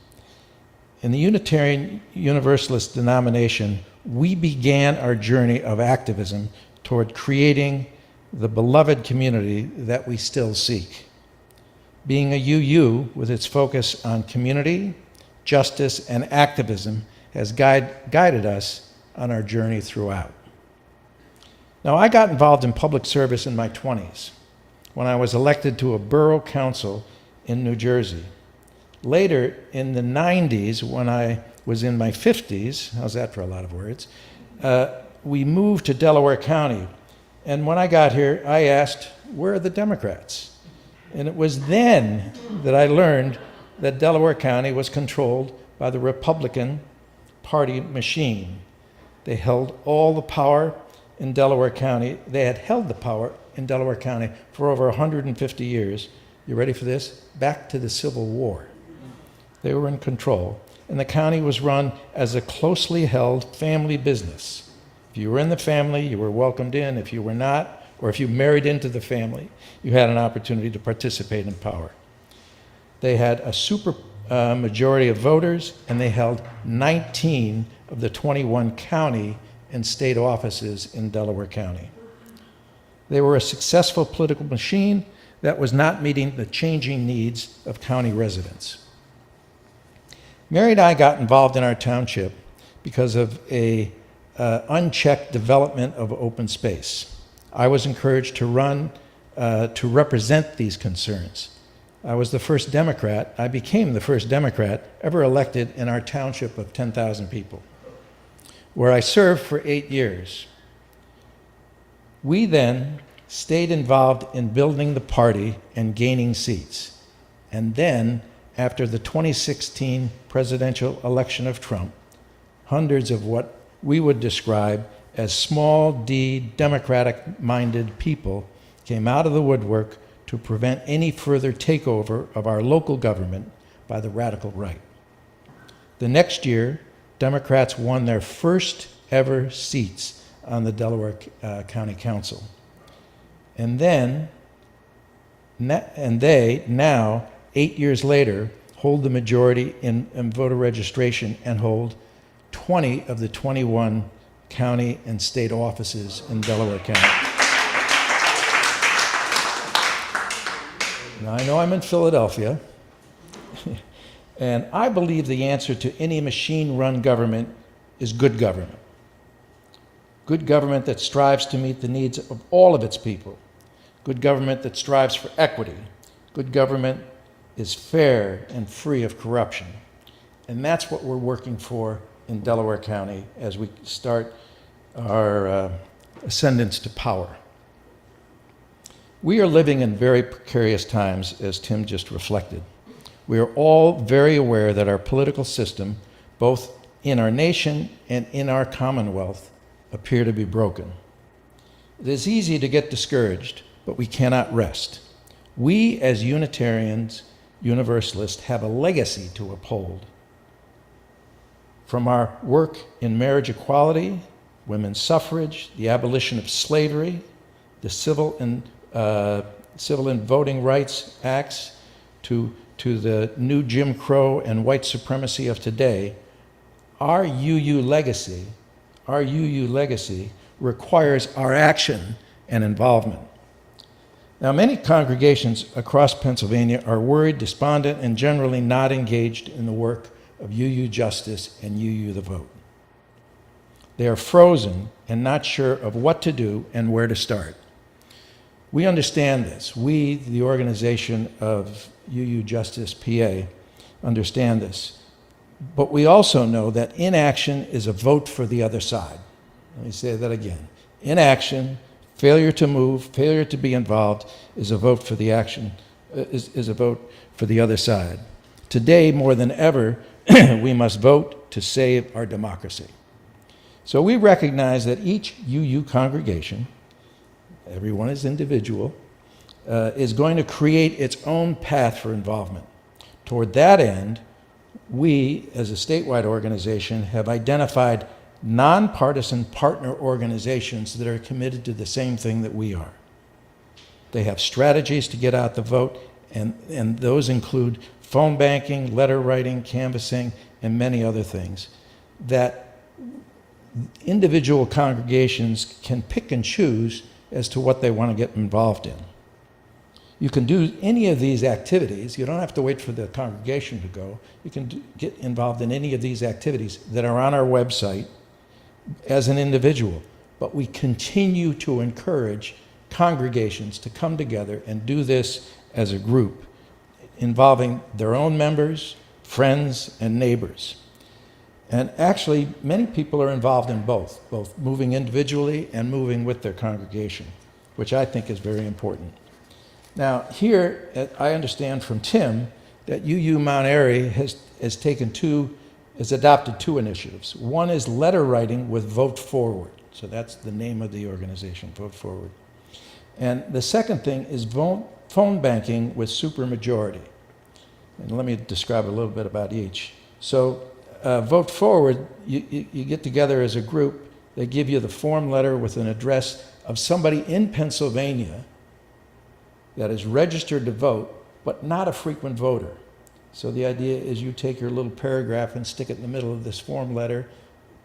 Speaker 6: In the Unitarian Universalist denomination, we began our journey of activism toward creating the beloved community that we still seek. Being a UU with its focus on community, justice, and activism has guided us on our journey throughout. Now, I got involved in public service in my 20s when I was elected to a borough council in New Jersey. Later, in the 90s, when I was in my 50s, how's that for a lot of words, we moved to Delaware County. And when I got here, I asked, where are the Democrats? And it was then that I learned that Delaware County was controlled by the Republican Party machine. They held all the power in Delaware County. They had held the power in Delaware County for over 150 years. You ready for this? Back to the Civil War. They were in control. And the county was run as a closely held family business. If you were in the family, you were welcomed in. If you were not, or if you married into the family, you had an opportunity to participate in power. They had a super majority of voters, and they held 19 of the 21 county and state offices in Delaware County. They were a successful political machine that was not meeting the changing needs of county residents. Mary and I got involved in our township because of a unchecked development of open space. I was encouraged to run to represent these concerns. I was the first Democrat, I became the first Democrat ever elected in our township of 10,000 people, where I served for 8 years. We then stayed involved in building the party and gaining seats. And then, after the 2016 presidential election of Trump, hundreds of what we would describe as small d Democratic-minded people came out of the woodwork to prevent any further takeover of our local government by the radical right. The next year, Democrats won their first ever seats on the Delaware County Council. And they now, 8 years later, hold the majority in voter registration and hold 20 of the 21 county and state offices in Delaware County. Now, I know I'm in Philadelphia, and I believe the answer to any machine-run government is good government. good government that strives to meet the needs of all of its people, good government that strives for equity, good government is fair and free of corruption. And that's what we're working for in Delaware County as we start our ascendance to power. We are living in very precarious times, as Tim just reflected. We are all very aware that our political system, both in our nation and in our Commonwealth, appear to be broken. It is easy to get discouraged, but we cannot rest. We, as Unitarians, Universalists, have a legacy to uphold. From our work in marriage equality, women's suffrage, the abolition of slavery, the civil and voting rights acts, to the new Jim Crow and white supremacy of today, our UU legacy requires our action and involvement. Now, many congregations across Pennsylvania are worried, despondent, and generally not engaged in the work of UU Justice and UU the Vote. They are frozen and not sure of what to do and where to start. We understand this. We, the organization of UUJusticePA, understand this. But we also know that inaction is a vote for the other side. Let me say that again. Inaction, failure to move, failure to be involved is a vote for the action, is a vote for the other side. Today, more than ever, we must vote to save our democracy. So we recognize that each UU congregation, everyone is individual, is going to create its own path for involvement. Toward that end, we, as a statewide organization, have identified nonpartisan partner organizations that are committed to the same thing that we are. They have strategies to get out the vote, and those include phone banking, letter writing, canvassing, and many other things that individual congregations can pick and choose as to what they want to get involved in. You can do any of these activities. You don't have to wait for the congregation to go. You can get involved in any of these activities that are on our website as an individual. But we continue to encourage congregations to come together and do this as a group, involving their own members, friends, and neighbors. And actually, many people are involved in both moving individually and moving with their congregation, which I think is very important. Now, here, I understand from Tim that UU Mount Airy has adopted two initiatives. One is letter writing with Vote Forward. So that's the name of the organization, Vote Forward. And the second thing is phone banking with supermajority. And let me describe a little bit about each. So Vote Forward, you get together as a group. They give you the form letter with an address of somebody in Pennsylvania that is registered to vote, but not a frequent voter. So the idea is you take your little paragraph and stick it in the middle of this form letter,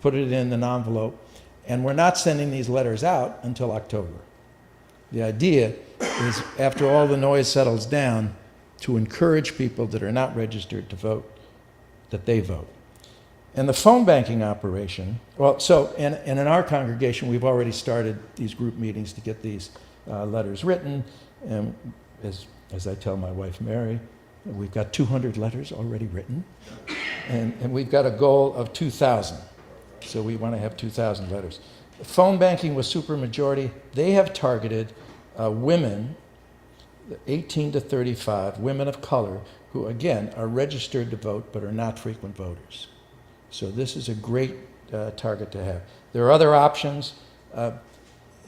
Speaker 6: put it in an envelope, and we're not sending these letters out until October. The idea is, after all the noise settles down, to encourage people that are not registered to vote, that they vote. And the phone banking operation, and in our congregation, we've already started these group meetings to get these letters written. And as I tell my wife, Mary, we've got 200 letters already written, and we've got a goal of 2,000. So we want to have 2,000 letters. Phone banking with supermajority, they have targeted women, 18 to 35, women of color, who again are registered to vote but are not frequent voters. So this is a great target to have. There are other options.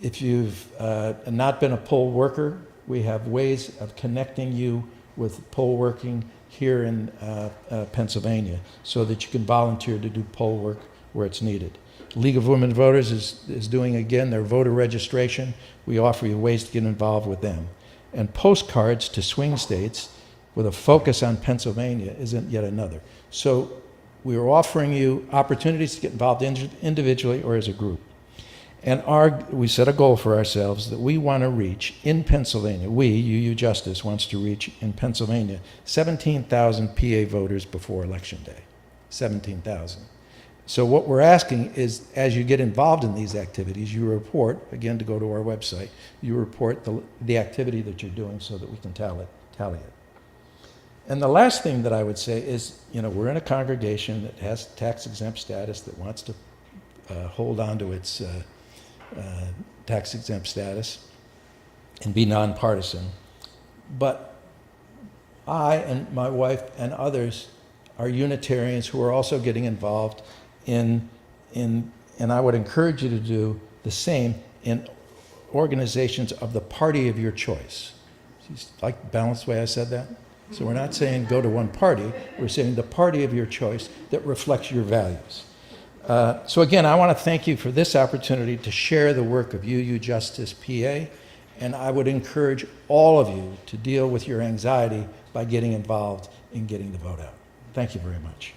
Speaker 6: If you've not been a poll worker, we have ways of connecting you with poll working here in Pennsylvania so that you can volunteer to do poll work where it's needed. League of Women Voters is doing, again, their voter registration. We offer you ways to get involved with them. And postcards to swing states with a focus on Pennsylvania isn't yet another. So we are offering you opportunities to get involved individually or as a group. And we set a goal for ourselves that we want to reach in Pennsylvania. UU Justice wants to reach in Pennsylvania 17,000 PA voters before Election Day. 17,000. So what we're asking is, as you get involved in these activities, you report, again, to go to our website, you report the activity that you're doing so that we can tally it. And the last thing that I would say is, we're in a congregation that has tax-exempt status, that wants to hold on to its tax-exempt status and be nonpartisan. But I and my wife and others are Unitarians who are also getting involved in and I would encourage you to do the same in organizations of the party of your choice. Like the balanced way I said that? So we're not saying go to one party, we're saying the party of your choice that reflects your values. So again, I want to thank you for this opportunity to share the work of UUJusticePA, and I would encourage all of you to deal with your anxiety by getting involved in getting the vote out. Thank you very much.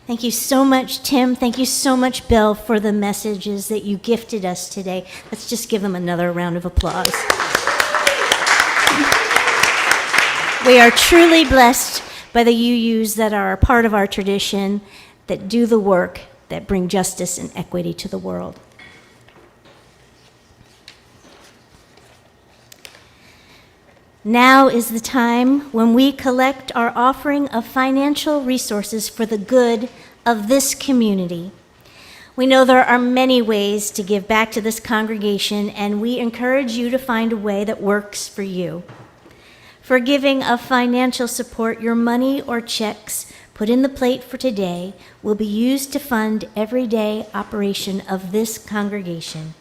Speaker 5: Thank you so much, Tim. Thank you so much, Bill, for the messages that you gifted us today. Let's just give them another round of applause. We are truly blessed by the UUs that are a part of our tradition, that do the work, that bring justice and equity to the world. Now is the time when we collect our offering of financial resources for the good of this community. We know there are many ways to give back to this congregation, and we encourage you to find a way that works for you. For giving of financial support, your money or checks put in the plate for today will be used to fund everyday operation of this congregation.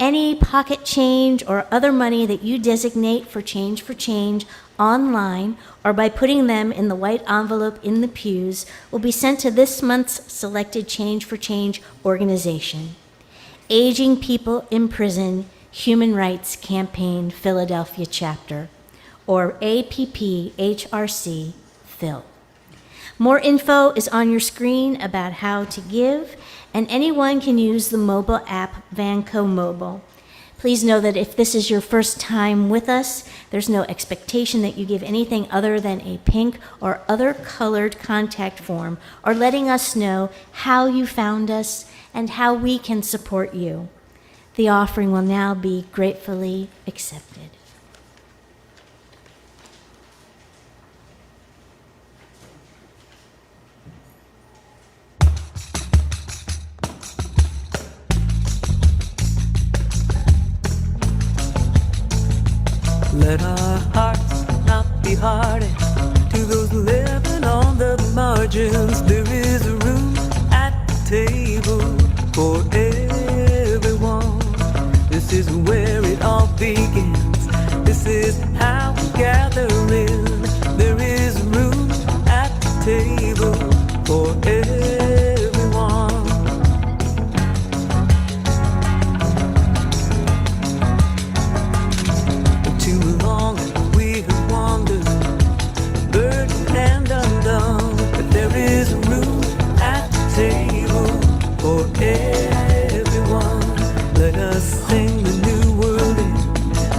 Speaker 5: Any pocket change or other money that you designate for Change online or by putting them in the white envelope in the pews will be sent to this month's selected Change organization, Aging People in Prison Human Rights Campaign Philadelphia Chapter, or APPHRC Phil. More info is on your screen about how to give, and anyone can use the mobile app Vanco Mobile. Please know that if this is your first time with us, there's no expectation that you give anything other than a pink or other colored contact form, or letting us know how you found us and how we can support you. The offering will now be gratefully accepted.
Speaker 7: Let our hearts not be hardened to those living on the margins. There is room at the table for everyone. This is where it all begins. This is how we gather in. There is room at the table for everyone. Too long we have wandered, burdened and undone, but there is room at the table for everyone. Let us sing the new word in.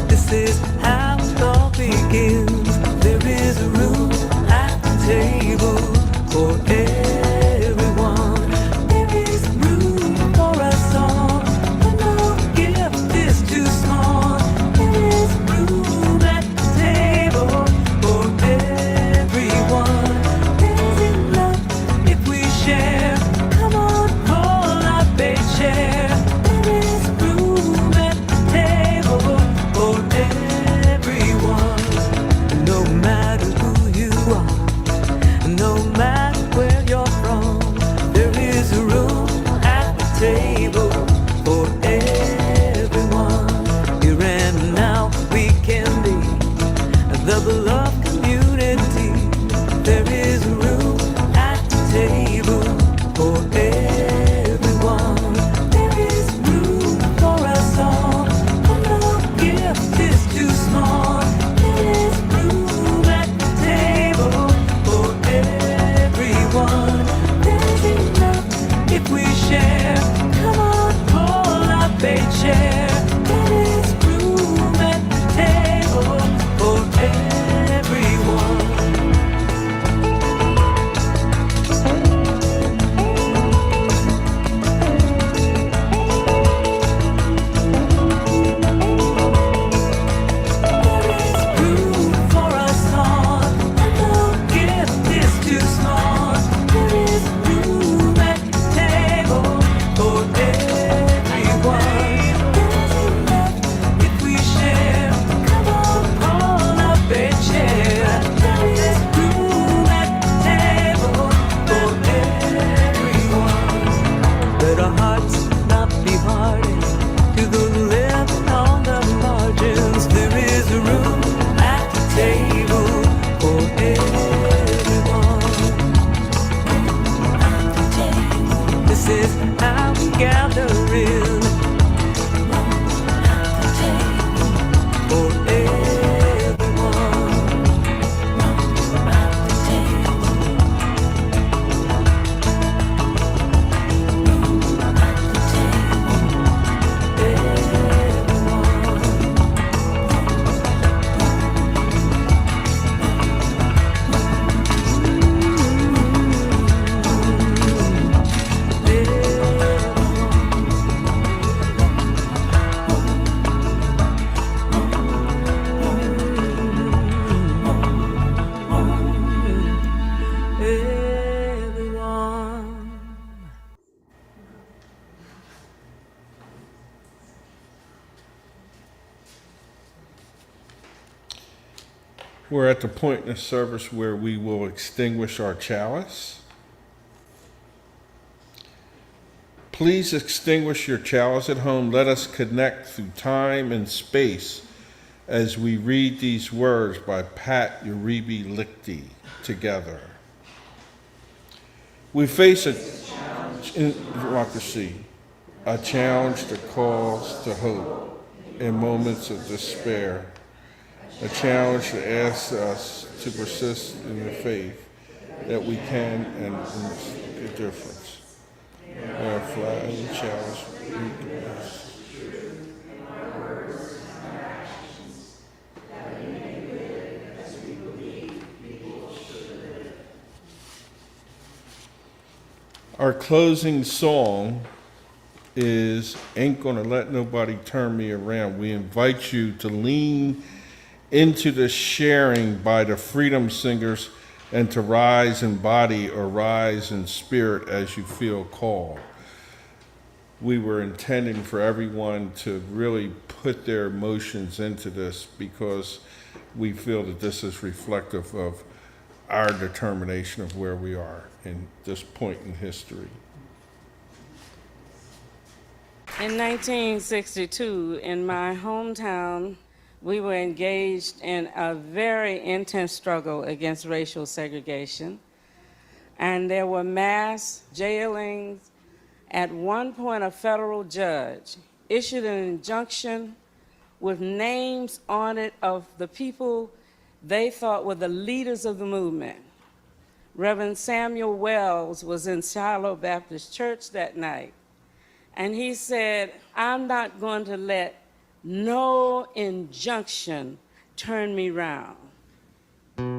Speaker 7: This is how it all begins. There is room at the table for everyone. There is room for us all, and no gift is too small. There is room at the table for everyone. There's enough if we share. Come on, pull up a chair. There is room at the table for everyone. No matter who you are, no matter where you're from, there is room at the table for everyone. Here and now we can be the beloved community. There is room at the table for everyone. There is room for us all, and no gift is too small. There is room at the table for everyone. There's enough if we share. Come on, I'm gathering for everyone.
Speaker 1: We're at the point in the service where we will extinguish our chalice. Please extinguish your chalice at home. Let us connect through time and space as we read these words by Pat Uribe Lichty together. We face a challenge in democracy, a challenge that calls to hope in moments of despair. A challenge that asks us to persist in the faith that we can and make a difference. Our flag and challenge weakness. Our closing song is Ain't Gonna Let Nobody Turn Me Around. We invite you to lean into the sharing by the Freedom Singers and to rise in body or rise in spirit as you feel called. We were intending for everyone to really put their emotions into this because we feel that this is reflective of our determination of where we are in this point in history.
Speaker 14: In 1962, in my hometown, we were engaged in a very intense struggle against racial segregation, and there were mass jailings. At one point, a federal judge issued an injunction with names on it of the people they thought were the leaders of the movement. Reverend Samuel Wells was in Shiloh Baptist Church that night, and he said, "I'm not going to let no injunction turn me round. Ain't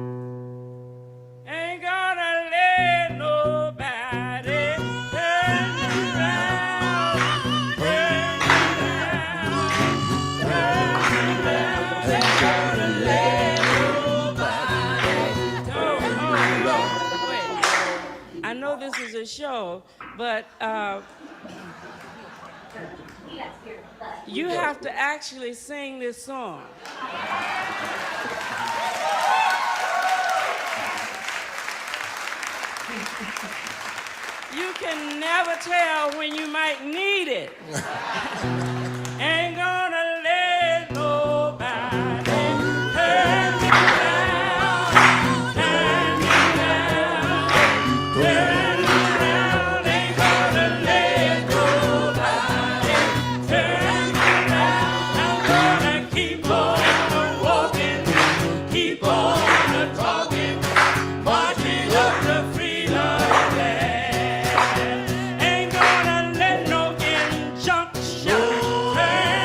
Speaker 14: gonna let nobody turn me round, turn me round, turn me round. Ain't gonna let nobody turn me round." Wait, I know this is a show, but you have to actually sing this song. You can never tell when you might need it. Ain't gonna let nobody turn me down, turn me down, turn me down. Ain't gonna let nobody turn me down. I'm gonna keep on walking, keep on talking, marching up the freedom land. Ain't gonna let no injunction turn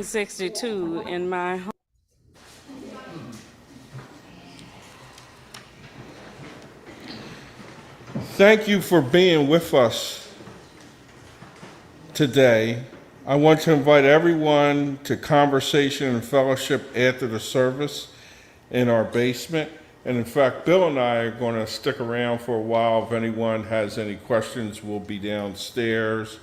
Speaker 14: 1962 in my home.
Speaker 1: Thank you for being with us today. I want to invite everyone to conversation and fellowship after the service in our basement. And in fact, Bill and I are going to stick around for a while. If anyone has any questions, we'll be downstairs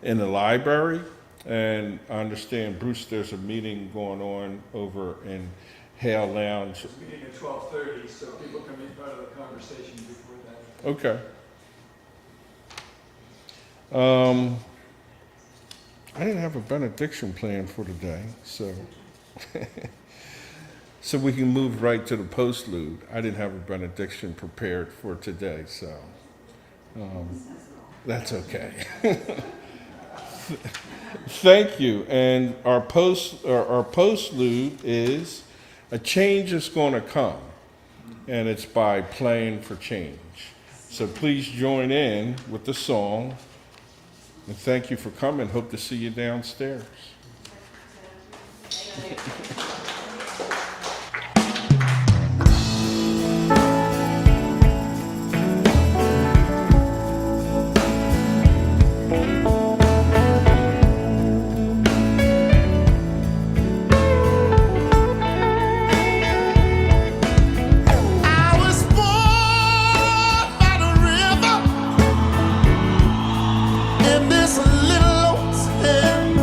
Speaker 1: in the library. And I understand, Bruce, there's a meeting going on over in Hale Lounge.
Speaker 6: Meeting at 12:30, so people can be part of the conversation before that.
Speaker 1: Okay. I didn't have a benediction planned for today, so so we can move right to the postlude. I didn't have a benediction prepared for today, so that's okay. Thank you. And our postlude is "A Change Is Going to Come," and it's by Playing for Change. So please join in with the song. And thank you for coming. Hope to see you downstairs.
Speaker 7: I was born by the river in this little old town.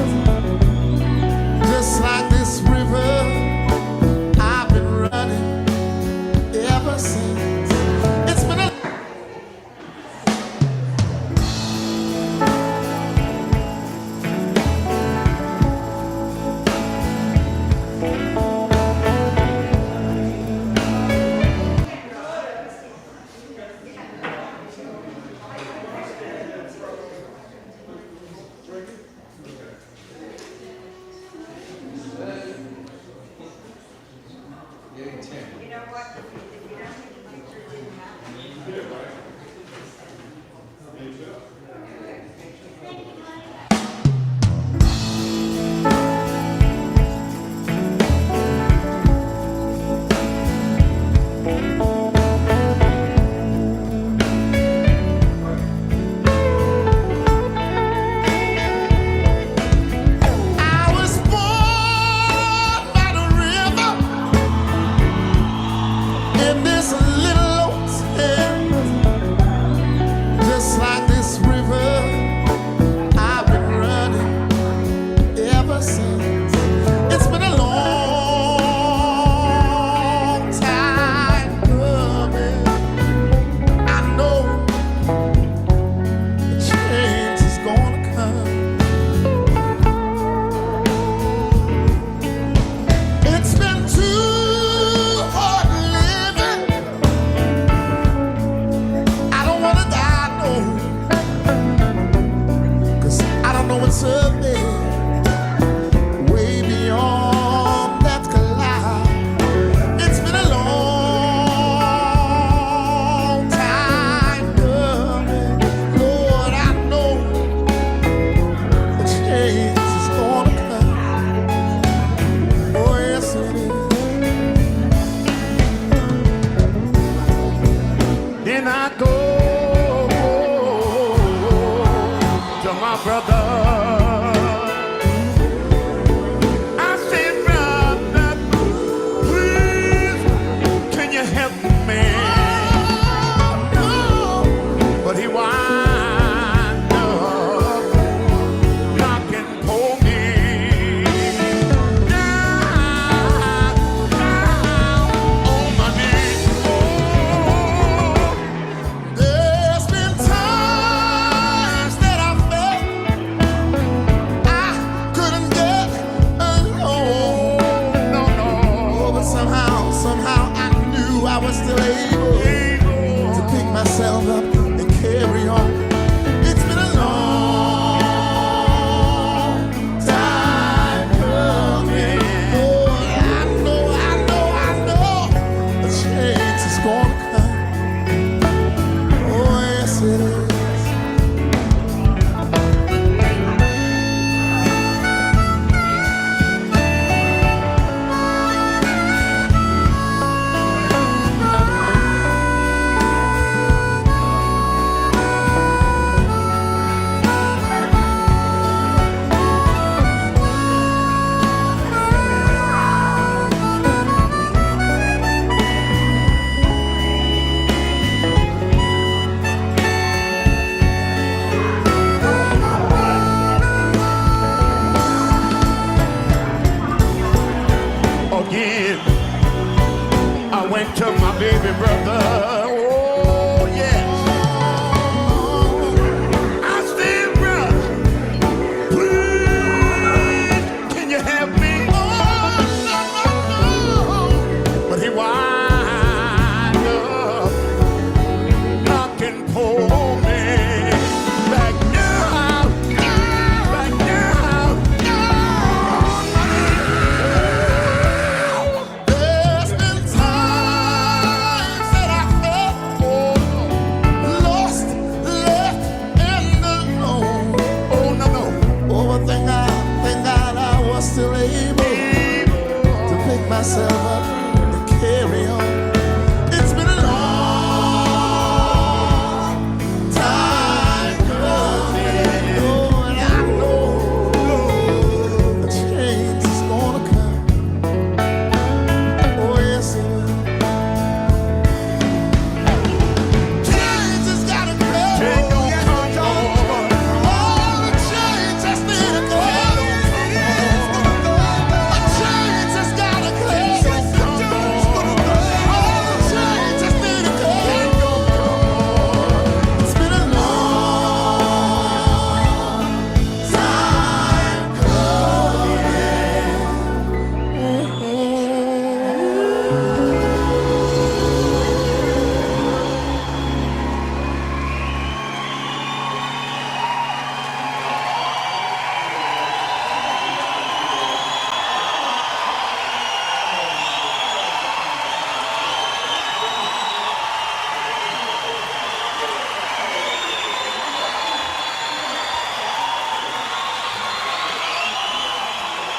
Speaker 7: Just like this river, I've been running ever since. It's been a I was born by the river in this little old town. Just like this river,
Speaker 15: I went to my baby brother. Oh, yes. I said, brother, please, can you help me? Oh, no. But he wind up knocking for me back down, back down. There's been times that I felt lost, left in the road. Oh no no. Oh, but thank God I was still able to pick myself up and carry on. It's been a long time coming. Oh, and I know the change is gonna come. Oh, yes, it will. Change has gotta come. Change gonna come. All the change has to come. A change has gotta come. All the change has to come. It's been a long time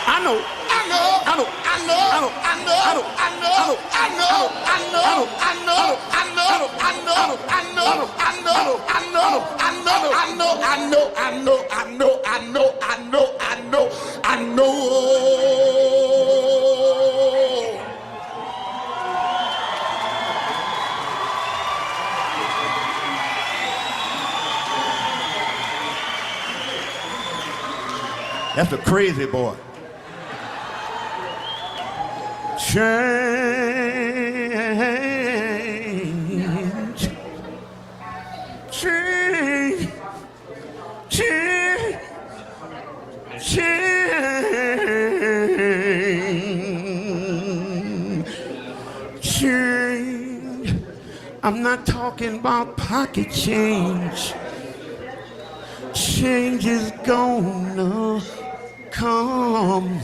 Speaker 15: I know. That's a crazy boy. Change, change, change, change, change. I'm not talking about pocket change. Change is gonna come.